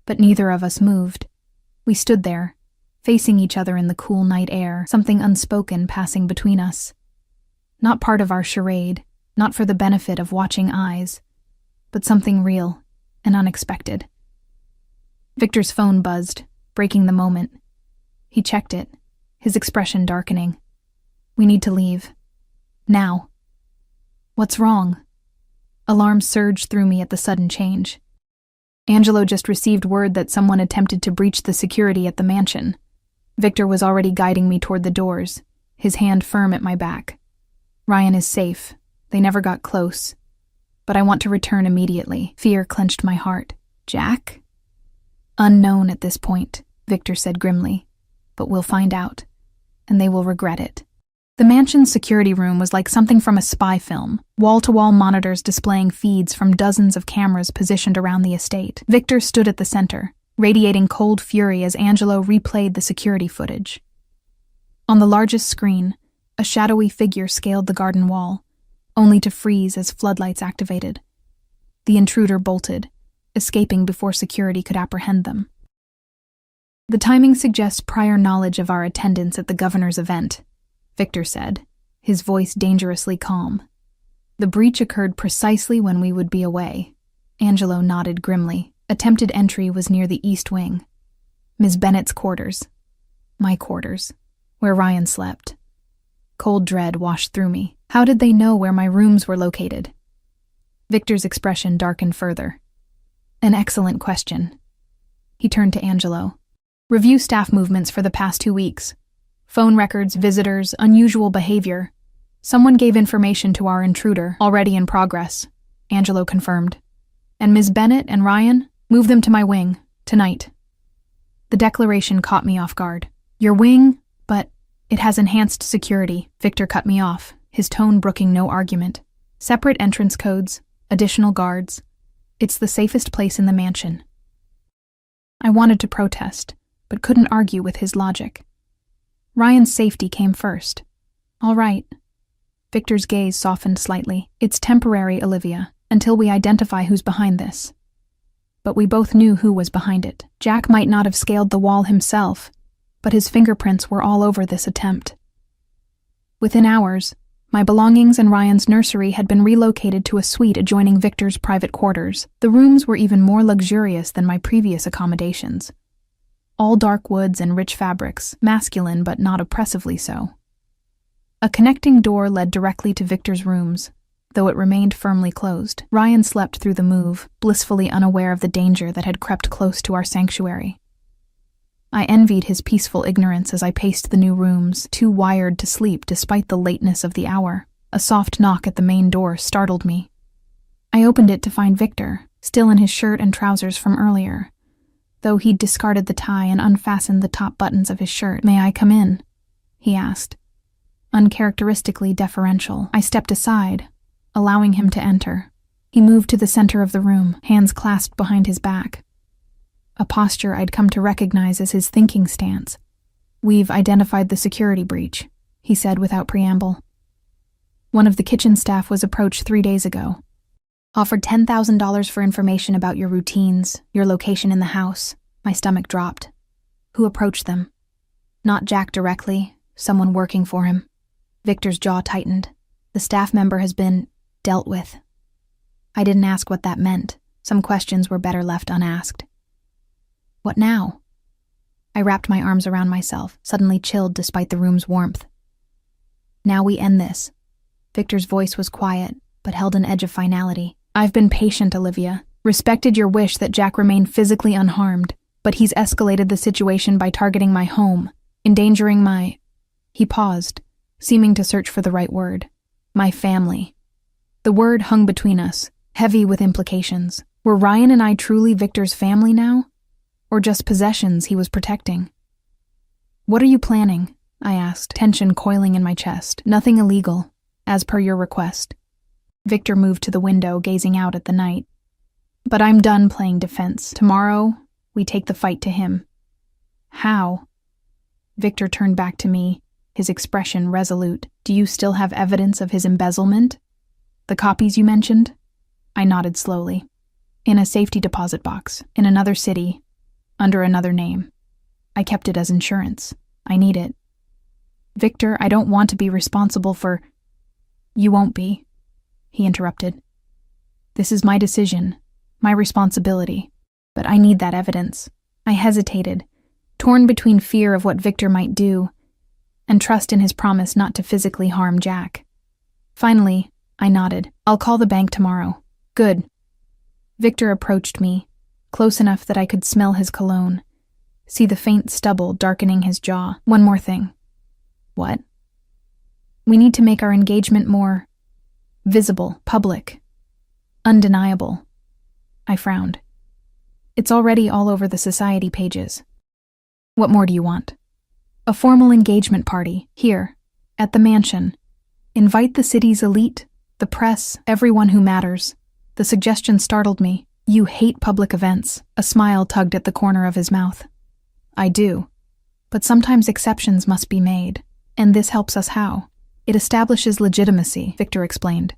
Speaker 1: but neither of us moved. We stood there, facing each other in the cool night air, something unspoken passing between us. Not part of our charade, not for the benefit of watching eyes, but something real and unexpected. Victor's phone buzzed, breaking the moment. He checked it, his expression darkening. We need to leave. Now. What's wrong? Alarm surged through me at the sudden change. Angelo just received word that someone attempted to breach the security at the mansion. Victor was already guiding me toward the doors, his hand firm at my back. Ryan is safe. They never got close. But I want to return immediately. Fear clenched my heart. Jack? Unknown at this point, Victor said grimly. But we'll find out. And they will regret it. The mansion's security room was like something from a spy film, wall-to-wall monitors displaying feeds from dozens of cameras positioned around the estate. Victor stood at the center, radiating cold fury as Angelo replayed the security footage. On the largest screen, a shadowy figure scaled the garden wall, only to freeze as floodlights activated. The intruder bolted, escaping before security could apprehend them. The timing suggests prior knowledge of our attendance at the governor's event, Victor said, his voice dangerously calm. The breach occurred precisely when we would be away. Angelo nodded grimly. Attempted entry was near the east wing. Ms. Bennett's quarters. My quarters, where Ryan slept. Cold dread washed through me. How did they know where my rooms were located? Victor's expression darkened further. An excellent question. He turned to Angelo. Review staff movements for the past 2 weeks. Phone records, visitors, unusual behavior. Someone gave information to our intruder, already in progress, Angelo confirmed. And Ms. Bennett and Ryan, move them to my wing, tonight. The declaration caught me off guard. Your wing? But it has enhanced security, Victor cut me off, his tone brooking no argument. Separate entrance codes, additional guards. It's the safest place in the mansion. I wanted to protest, but couldn't argue with his logic. Ryan's safety came first. All right. Victor's gaze softened slightly. It's temporary, Olivia, until we identify who's behind this. But we both knew who was behind it. Jack might not have scaled the wall himself, but his fingerprints were all over this attempt. Within hours, my belongings and Ryan's nursery had been relocated to a suite adjoining Victor's private quarters. The rooms were even more luxurious than my previous accommodations. All dark woods and rich fabrics, masculine but not oppressively so. A connecting door led directly to Victor's rooms, though it remained firmly closed. Ryan slept through the move, blissfully unaware of the danger that had crept close to our sanctuary. I envied his peaceful ignorance as I paced the new rooms, too wired to sleep despite the lateness of the hour. A soft knock at the main door startled me. I opened it to find Victor, still in his shirt and trousers from earlier, though he'd discarded the tie and unfastened the top buttons of his shirt. May I come in? He asked. Uncharacteristically deferential, I stepped aside, allowing him to enter. He moved to the center of the room, hands clasped behind his back. A posture I'd come to recognize as his thinking stance. We've identified the security breach, he he said without preamble. One of the kitchen staff was approached 3 days ago. Offered $10,000 for information about your routines, your location in the house. My stomach dropped. Who approached them? Not Jack directly, someone working for him. Victor's jaw tightened. The staff member has been dealt with. I didn't ask what that meant. Some questions were better left unasked. What now? I wrapped my arms around myself, suddenly chilled despite the room's warmth. Now we end this. Victor's voice was quiet, but held an edge of finality. I've been patient, Olivia. Respected your wish that Jack remain physically unharmed, but he's escalated the situation by targeting my home, endangering my... He paused, seeming to search for the right word. My family. The word hung between us, heavy with implications. Were Ryan and I truly Victor's family now? Or just possessions he was protecting? What are you planning? I asked, tension coiling in my chest. Nothing illegal, as per your request. Victor moved to the window, gazing out at the night. But I'm done playing defense. Tomorrow, we take the fight to him. How? Victor turned back to me, his expression resolute. Do you still have evidence of his embezzlement? The copies you mentioned? I nodded slowly. In a safety deposit box, in another city, under another name. I kept it as insurance. I need it. Victor, I don't want to be responsible for... You won't be, he interrupted. This is my decision, my responsibility, but I need that evidence. I hesitated, torn between fear of what Victor might do and trust in his promise not to physically harm Jack. Finally, I nodded. I'll call the bank tomorrow. Good. Victor approached me, close enough that I could smell his cologne, see the faint stubble darkening his jaw. One more thing. What? We need to make our engagement more visible, public, undeniable. I frowned. It's already all over the society pages. What more do you want? A formal engagement party, here, at the mansion. Invite the city's elite, the press, everyone who matters. The suggestion startled me. You hate public events. A smile tugged at the corner of his mouth. I do. But sometimes exceptions must be made. And this helps us how? It establishes legitimacy, Victor explained.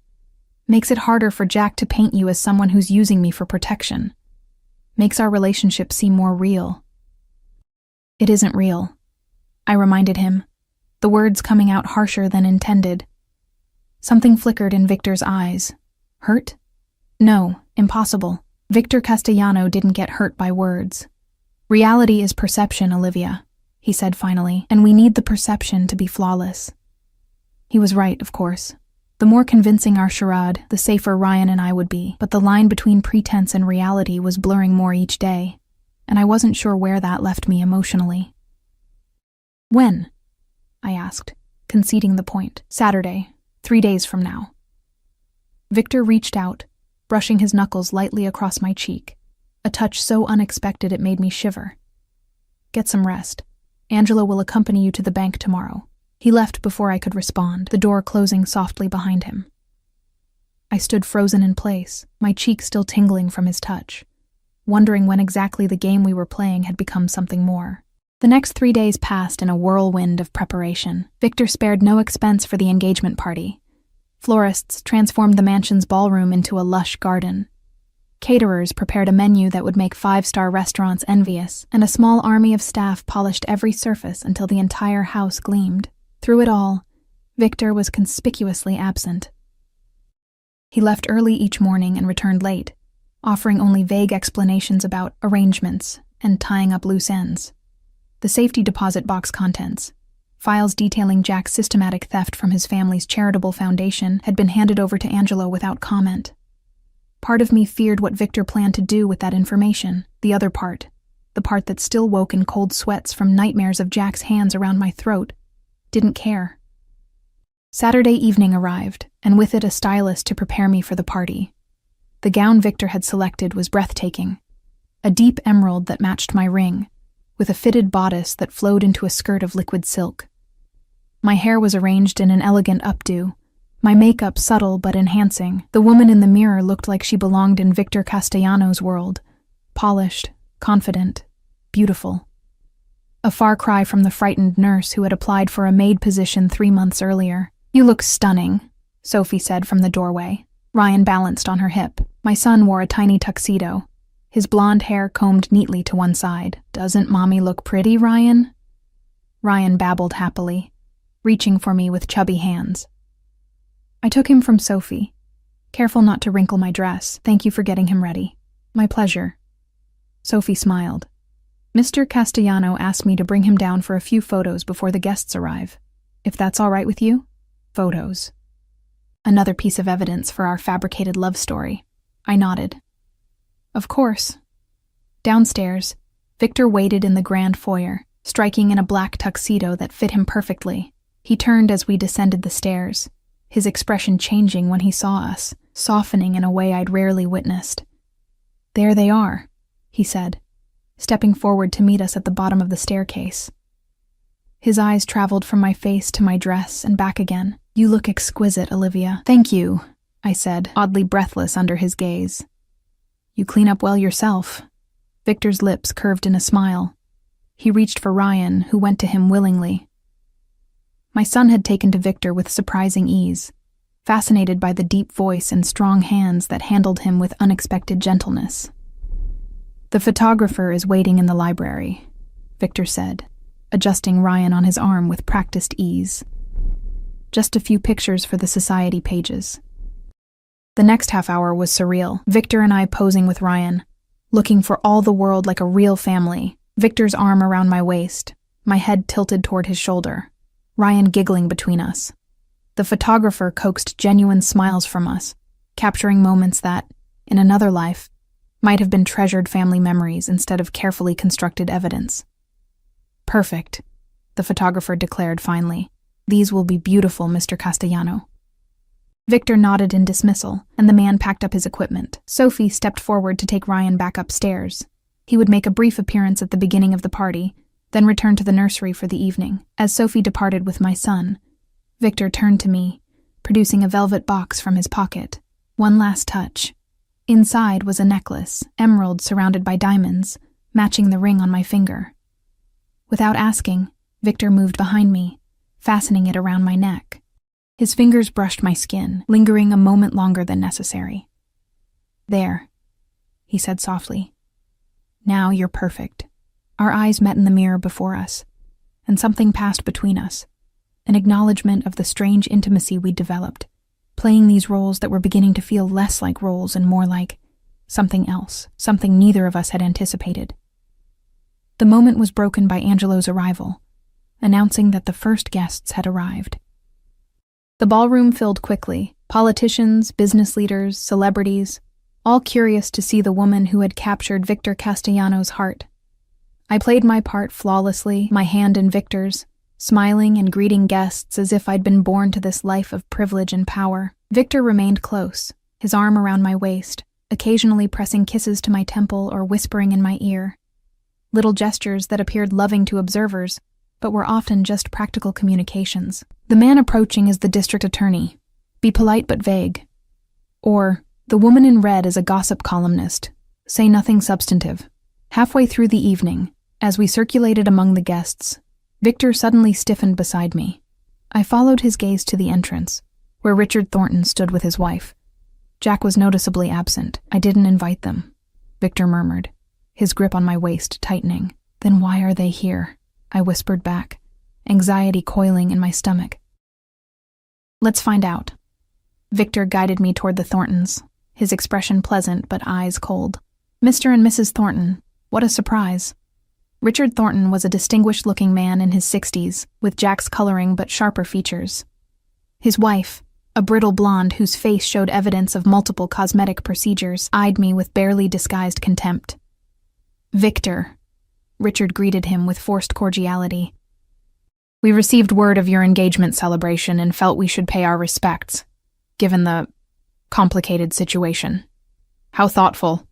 Speaker 1: Makes it harder for Jack to paint you as someone who's using me for protection. Makes our relationship seem more real. It isn't real, I reminded him, the words coming out harsher than intended. Something flickered in Victor's eyes. Hurt? No, impossible. Victor Castellano didn't get hurt by words. Reality is perception, Olivia, he said finally, and we need the perception to be flawless. He was right, of course. The more convincing our charade, the safer Ryan and I would be, but the line between pretense and reality was blurring more each day, and I wasn't sure where that left me emotionally. When? I asked, conceding the point. Saturday, 3 days from now. Victor reached out, brushing his knuckles lightly across my cheek, a touch so unexpected it made me shiver. Get some rest. Angela will accompany you to the bank tomorrow. He left before I could respond, the door closing softly behind him. I stood frozen in place, my cheek still tingling from his touch, wondering when exactly the game we were playing had become something more. The next 3 days passed in a whirlwind of preparation. Victor spared no expense for the engagement party. Florists transformed the mansion's ballroom into a lush garden. Caterers prepared a menu that would make 5-star restaurants envious, and a small army of staff polished every surface until the entire house gleamed. Through it all, Victor was conspicuously absent. He left early each morning and returned late, offering only vague explanations about arrangements and tying up loose ends. The safety deposit box contents, files detailing Jack's systematic theft from his family's charitable foundation, had been handed over to Angelo without comment. Part of me feared what Victor planned to do with that information. The other part, the part that still woke in cold sweats from nightmares of Jack's hands around my throat, didn't care. Saturday evening arrived, and with it a stylist to prepare me for the party. The gown Victor had selected was breathtaking, a deep emerald that matched my ring, with a fitted bodice that flowed into a skirt of liquid silk. My hair was arranged in an elegant updo, my makeup subtle but enhancing. The woman in the mirror looked like she belonged in Victor Castellano's world, polished, confident, beautiful. a far cry from the frightened nurse who had applied for a maid position 3 months earlier. "You look stunning," Sophie said from the doorway. Ryan balanced on her hip. My son wore a tiny tuxedo, his blonde hair combed neatly to one side. "Doesn't Mommy look pretty, Ryan?" Ryan babbled happily, reaching for me with chubby hands. I took him from Sophie, careful not to wrinkle my dress. "Thank you for getting him ready." "My pleasure." Sophie smiled. "Mr. Castellano asked me to bring him down for a few photos before the guests arrive. If that's all right with you?" "Photos." Another piece of evidence for our fabricated love story. I nodded. "Of course." Downstairs, Victor waited in the grand foyer, striking in a black tuxedo that fit him perfectly. He turned as we descended the stairs, his expression changing when he saw us, softening in a way I'd rarely witnessed. "There they are," he said, stepping forward to meet us at the bottom of the staircase. His eyes traveled from my face to my dress and back again. "You look exquisite, Olivia." "Thank you," I said, oddly breathless under his gaze. "You clean up well yourself." Victor's lips curved in a smile. He reached for Ryan, who went to him willingly. My son had taken to Victor with surprising ease, fascinated by the deep voice and strong hands that handled him with unexpected gentleness. "The photographer is waiting in the library," Victor said, adjusting Ryan on his arm with practiced ease. "Just a few pictures for the society pages." The next half hour was surreal. Victor and I posing with Ryan, looking for all the world like a real family. Victor's arm around my waist, my head tilted toward his shoulder. Ryan giggling between us. The photographer coaxed genuine smiles from us, capturing moments that, in another life, might have been treasured family memories instead of carefully constructed evidence. "Perfect," the photographer declared finally. "These will be beautiful, Mr. Castellano." Victor nodded in dismissal, and the man packed up his equipment. Sophie stepped forward to take Ryan back upstairs. He would make a brief appearance at the beginning of the party, then return to the nursery for the evening. As Sophie departed with my son, Victor turned to me, producing a velvet box from his pocket. One last touch. Inside was a necklace, emerald surrounded by diamonds, matching the ring on my finger. Without asking, Victor moved behind me, fastening it around my neck. His fingers brushed my skin, lingering a moment longer than necessary. "There," he said softly. "Now you're perfect." Our eyes met in the mirror before us, and something passed between us, an acknowledgement of the strange intimacy we'd developed, playing these roles that were beginning to feel less like roles and more like something else, something neither of us had anticipated. The moment was broken by Angelo's arrival, announcing that the first guests had arrived. The ballroom filled quickly, politicians, business leaders, celebrities, all curious to see the woman who had captured Victor Castellano's heart. I played my part flawlessly, my hand in Victor's, smiling and greeting guests as if I'd been born to this life of privilege and power. Victor remained close, his arm around my waist, occasionally pressing kisses to my temple or whispering in my ear. Little gestures that appeared loving to observers, but were often just practical communications. "The man approaching is the district attorney. Be polite but vague." Or, "The woman in red is a gossip columnist. Say nothing substantive." Halfway through the evening, as we circulated among the guests, Victor suddenly stiffened beside me. I followed his gaze to the entrance, where Richard Thornton stood with his wife. Jack was noticeably absent. "I didn't invite them," Victor murmured, his grip on my waist tightening. "Then why are they here?" I whispered back, anxiety coiling in my stomach. "Let's find out." Victor guided me toward the Thorntons, his expression pleasant but eyes cold. "Mr. and Mrs. Thornton, what a surprise." Richard Thornton was a distinguished-looking man in his 60s, with Jack's coloring but sharper features. His wife, a brittle blonde whose face showed evidence of multiple cosmetic procedures, eyed me with barely disguised contempt. "Victor," Richard greeted him with forced cordiality. "We received word of your engagement celebration and felt we should pay our respects, given the complicated situation." "How thoughtful,"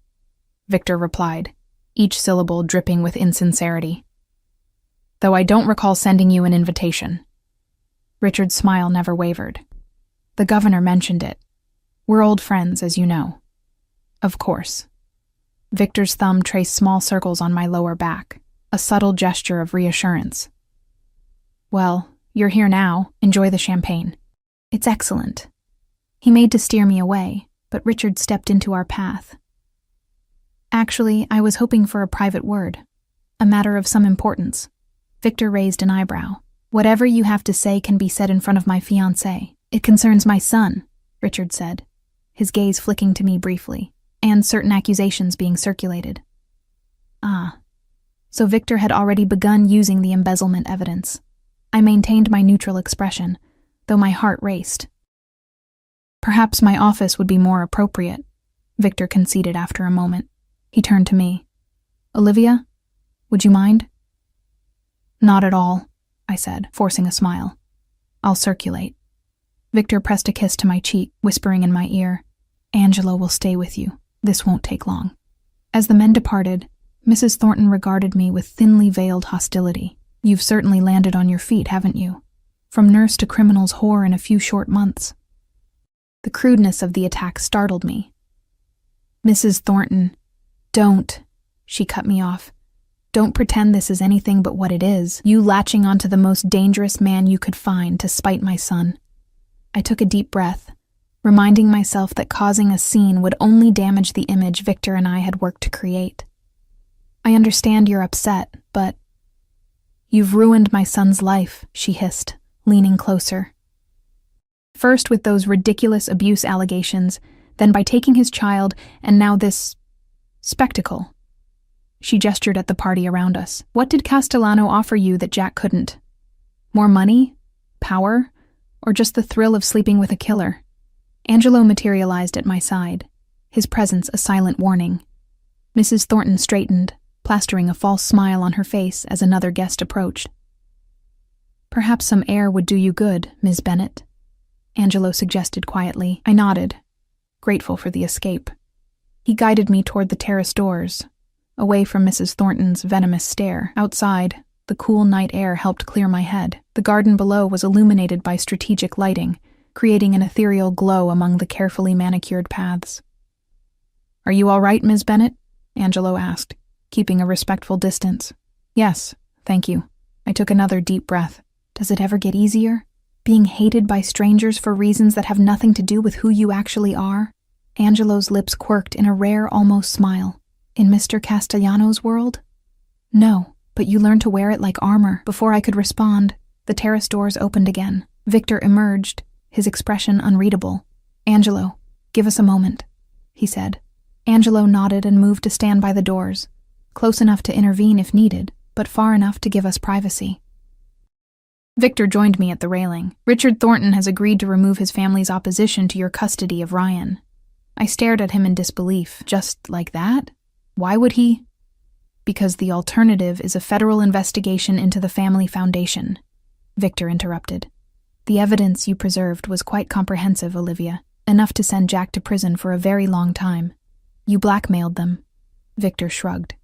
Speaker 1: Victor replied, each syllable dripping with insincerity. "Though I don't recall sending you an invitation." Richard's smile never wavered. "The governor mentioned it. We're old friends, as you know." "Of course." Victor's thumb traced small circles on my lower back. a subtle gesture of reassurance. Well, you're here now. Enjoy the champagne. It's excellent. He made to steer me away, but Richard stepped into our path. Actually, I was hoping for a private word. A matter of some importance. Victor raised an eyebrow. Whatever you have to say can be said in front of my fiancé. It concerns my son, Richard said, his gaze flicking to me briefly, and certain accusations being circulated. Ah. So Victor had already begun using the embezzlement evidence. I maintained my neutral expression, though my heart raced. Perhaps my office would be more appropriate, Victor conceded after a moment. He turned to me. Olivia, would you mind? Not at all, I said, forcing a smile. I'll circulate. Victor pressed a kiss to my cheek, whispering in my ear, Angelo will stay with you. This won't take long. As the men departed, Mrs. Thornton regarded me with thinly veiled hostility. You've certainly landed on your feet, haven't you? From nurse to criminal's whore in a few short months. The crudeness of the attack startled me. Mrs. Thornton, don't, she cut me off. Don't pretend this is anything but what it is, you latching onto the most dangerous man you could find to spite my son. I took a deep breath, reminding myself that causing a scene would only damage the image Victor and I had worked to create. I understand you're upset, but... You've ruined my son's life, she hissed, leaning closer. First with those ridiculous abuse allegations, then by taking his child, and now this... spectacle. She gestured at the party around us. What did Castellano offer you that Jack couldn't? More money? Power? Or just the thrill of sleeping with a killer? Angelo materialized at my side, his presence a silent warning. Mrs. Thornton straightened, plastering a false smile on her face as another guest approached. Perhaps some air would do you good, Ms. Bennet, Angelo suggested quietly. I nodded, grateful for the escape. He guided me toward the terrace doors, away from Mrs. Thornton's venomous stare. Outside, the cool night air helped clear my head. The garden below was illuminated by strategic lighting, creating an ethereal glow among the carefully manicured paths. Are you all right, Ms. Bennet? Angelo asked, keeping a respectful distance. Yes, thank you. I took another deep breath. Does it ever get easier? Being hated by strangers for reasons that have nothing to do with who you actually are? Angelo's lips quirked in a rare, almost smile. In Mr. Castellano's world? No, but you learn to wear it like armor. Before I could respond, the terrace doors opened again. Victor emerged, his expression unreadable. Angelo, give us a moment, he said. Angelo nodded and moved to stand by the doors, close enough to intervene if needed, but far enough to give us privacy. Victor joined me at the railing. Richard Thornton has agreed to remove his family's opposition to your custody of Ryan. I stared at him in disbelief. Just like that? Why would he? Because the alternative is a federal investigation into the family foundation, Victor interrupted. The evidence you preserved was quite comprehensive, Olivia, enough to send Jack to prison for a very long time. You blackmailed them. Victor shrugged.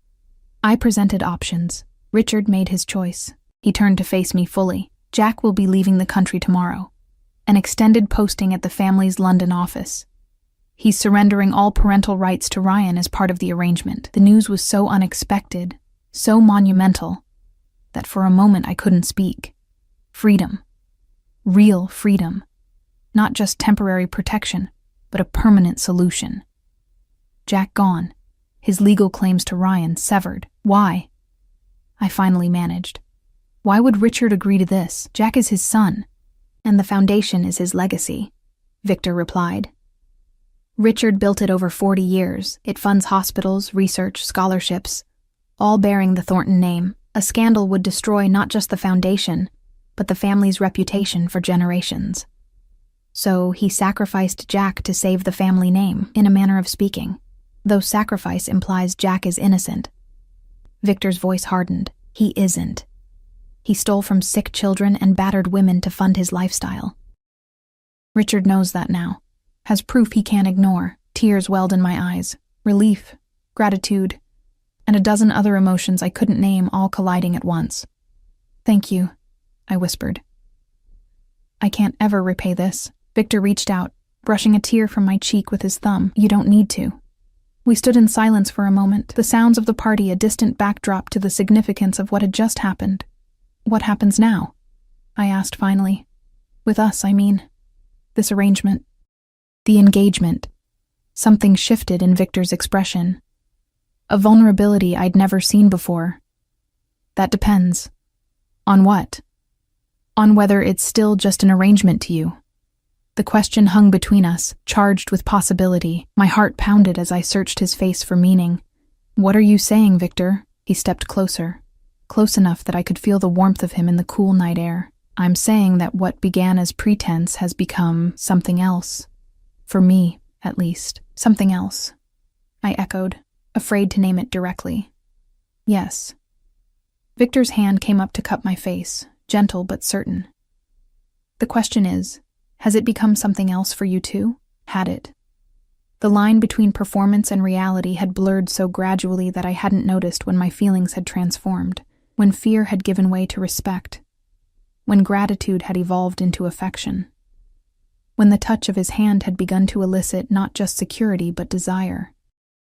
Speaker 1: I presented options. Richard made his choice. He turned to face me fully. Jack will be leaving the country tomorrow. An extended posting at the family's London office. He's surrendering all parental rights to Ryan as part of the arrangement. The news was so unexpected, so monumental, that for a moment I couldn't speak. Freedom. Real freedom. Not just temporary protection, but a permanent solution. Jack gone. His legal claims to Ryan severed. Why? I finally managed. Why would Richard agree to this? Jack is his son, and the foundation is his legacy, Victor replied. Richard built it over 40 years. It funds hospitals, research, scholarships, all bearing the Thornton name. A scandal would destroy not just the foundation, but the family's reputation for generations. So he sacrificed Jack to save the family name, in a manner of speaking, though sacrifice implies Jack is innocent. Victor's voice hardened. He isn't. He stole from sick children and battered women to fund his lifestyle. Richard knows that now. Has proof he can't ignore. Tears welled in my eyes. Relief, gratitude, and a dozen other emotions I couldn't name all colliding at once. Thank you, I whispered. I can't ever repay this. Victor reached out, brushing a tear from my cheek with his thumb. You don't need to. We stood in silence for a moment, the sounds of the party a distant backdrop to the significance of what had just happened. "What happens now?" I asked finally. "With us, I mean. This arrangement." The engagement. Something shifted in Victor's expression. A vulnerability I'd never seen before. "That depends." "On what?" "On whether it's still just an arrangement to you." The question hung between us, charged with possibility. My heart pounded as I searched his face for meaning. "What are you saying, Victor?" He stepped closer, close enough that I could feel the warmth of him in the cool night air. "I'm saying that what began as pretense has become something else. For me, at least. Something else." I echoed, afraid to name it directly. "Yes." Victor's hand came up to cup my face, gentle but certain. "The question is, has it become something else for you too? Had it?" The line between performance and reality had blurred so gradually that I hadn't noticed when my feelings had transformed, when fear had given way to respect, when gratitude had evolved into affection, when the touch of his hand had begun to elicit not just security but desire.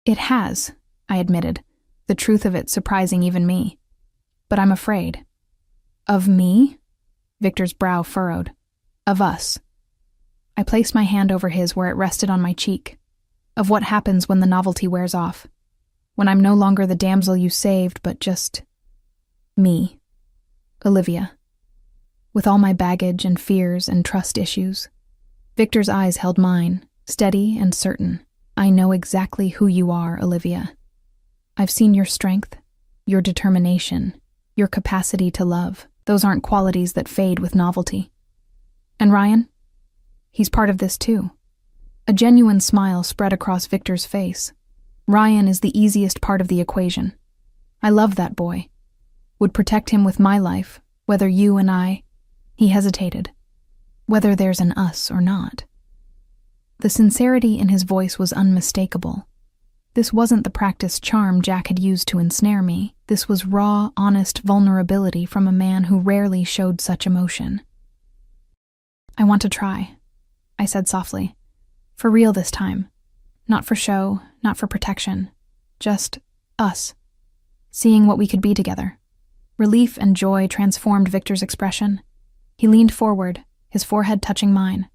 Speaker 1: "It has," I admitted, the truth of it surprising even me. "But I'm afraid." "Of me?" Victor's brow furrowed. "Of us." I placed my hand over his where it rested on my cheek. "Of what happens when the novelty wears off. When I'm no longer the damsel you saved, but just me. Olivia. With all my baggage and fears and trust issues." Victor's eyes held mine, steady and certain. "I know exactly who you are, Olivia. I've seen your strength, your determination, your capacity to love. Those aren't qualities that fade with novelty. And Ryan? He's part of this too." A genuine smile spread across Victor's face. "Ryan is the easiest part of the equation. I love that boy. Would protect him with my life, whether you and I—" He hesitated. "Whether there's an us or not." The sincerity in his voice was unmistakable. This wasn't the practiced charm Jack had used to ensnare me. This was raw, honest vulnerability from a man who rarely showed such emotion. "I want to try," I said softly. "For real this time. Not for show, not for protection. Just us. Seeing what we could be together." Relief and joy transformed Victor's expression. He leaned forward, his forehead touching mine.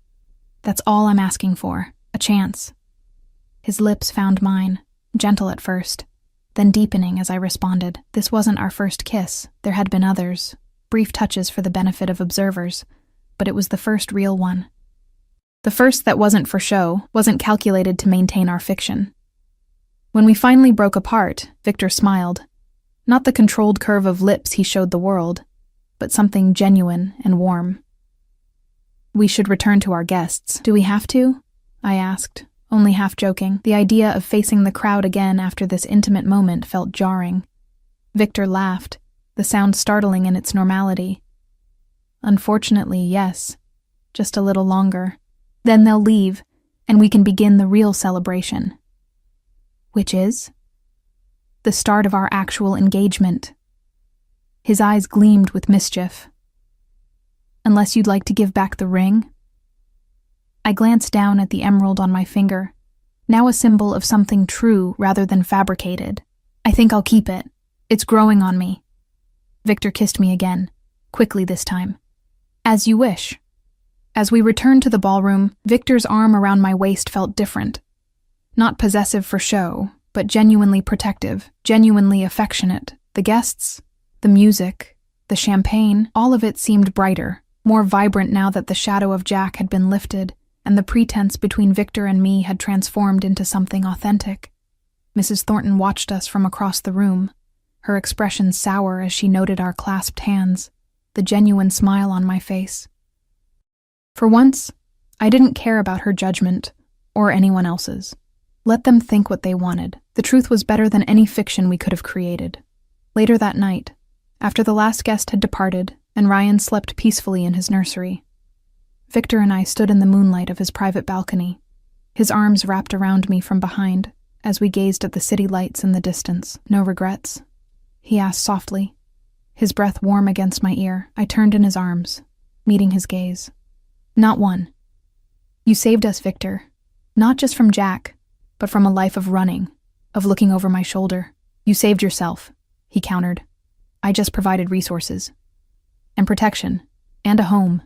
Speaker 1: "That's all I'm asking for. A chance." His lips found mine, gentle at first, then deepening as I responded. This wasn't our first kiss. There had been others, brief touches for the benefit of observers, but it was the first real one. The first that wasn't for show, wasn't calculated to maintain our fiction. When we finally broke apart, Victor smiled. Not the controlled curve of lips he showed the world, but something genuine and warm. "We should return to our guests. Do we have to?" I asked, only half joking. The idea of facing the crowd again after this intimate moment felt jarring. Victor laughed, the sound startling in its normality. "Unfortunately, yes. Just a little longer. Then they'll leave, and we can begin the real celebration." "Which is?" "The start of our actual engagement." His eyes gleamed with mischief. "Unless you'd like to give back the ring?" I glanced down at the emerald on my finger, now a symbol of something true rather than fabricated. "I think I'll keep it. It's growing on me." Victor kissed me again, quickly this time. "As you wish." As we returned to the ballroom, Victor's arm around my waist felt different. Not possessive for show, but genuinely protective, genuinely affectionate. The guests, the music, the champagne, all of it seemed brighter, more vibrant now that the shadow of Jack had been lifted, and the pretense between Victor and me had transformed into something authentic. Mrs. Thornton watched us from across the room, her expression sour as she noted our clasped hands, the genuine smile on my face. For once, I didn't care about her judgment, or anyone else's. Let them think what they wanted. The truth was better than any fiction we could have created. Later that night, after the last guest had departed and Ryan slept peacefully in his nursery, Victor and I stood in the moonlight of his private balcony, his arms wrapped around me from behind as we gazed at the city lights in the distance. "No regrets?" he asked softly, his breath warm against my ear. I turned in his arms, meeting his gaze. "Not one. You saved us, Victor, not just from Jack, but from a life of running, of looking over my shoulder. You saved yourself, he countered. I just provided resources. And protection. And a home.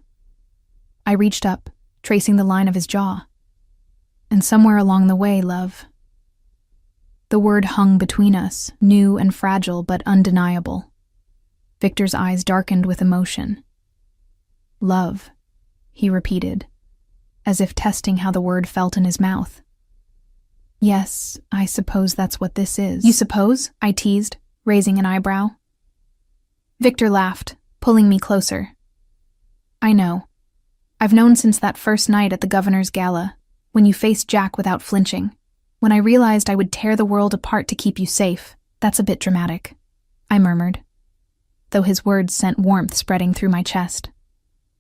Speaker 1: I reached up, tracing the line of his jaw. And somewhere along the way, love. The word hung between us, new and fragile but undeniable. Victor's eyes darkened with emotion. Love, he repeated, as if testing how the word felt in his mouth. Yes, I suppose that's what this is. You suppose? I teased, raising an eyebrow. Victor laughed, pulling me closer. I know. I've known since that first night at the governor's gala, when you faced Jack without flinching. When I realized I would tear the world apart to keep you safe. That's a bit dramatic, I murmured, though his words sent warmth spreading through my chest.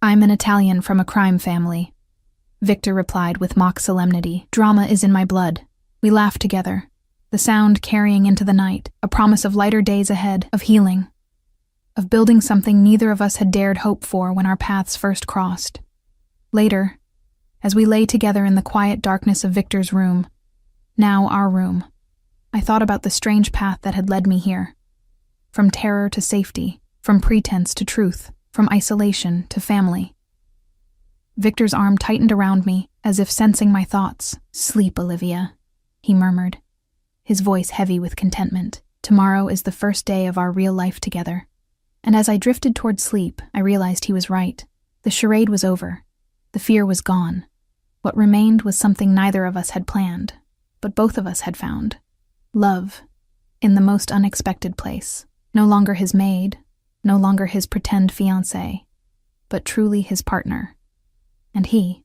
Speaker 1: I'm an Italian from a crime family, Victor replied with mock solemnity. Drama is in my blood. We laughed together, the sound carrying into the night, a promise of lighter days ahead, of healing, of building something neither of us had dared hope for when our paths first crossed. Later, as we lay together in the quiet darkness of Victor's room, now our room, I thought about the strange path that had led me here. From terror to safety, from pretense to truth, from isolation to family. Victor's arm tightened around me, as if sensing my thoughts. Sleep, Olivia, he murmured, his voice heavy with contentment. Tomorrow is the first day of our real life together. And as I drifted toward sleep, I realized he was right. The charade was over. The fear was gone. What remained was something neither of us had planned, but both of us had found. Love, in the most unexpected place. No longer his maid, no longer his pretend fiancé, but truly his partner. And he,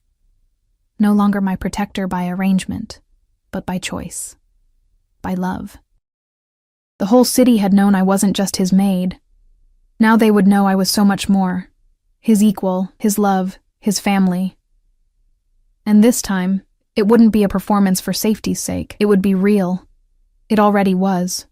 Speaker 1: no longer my protector by arrangement, but by choice, by love. The whole city had known I wasn't just his maid. Now they would know I was so much more. His equal, his love, his family. And this time, it wouldn't be a performance for safety's sake. It would be real. It already was.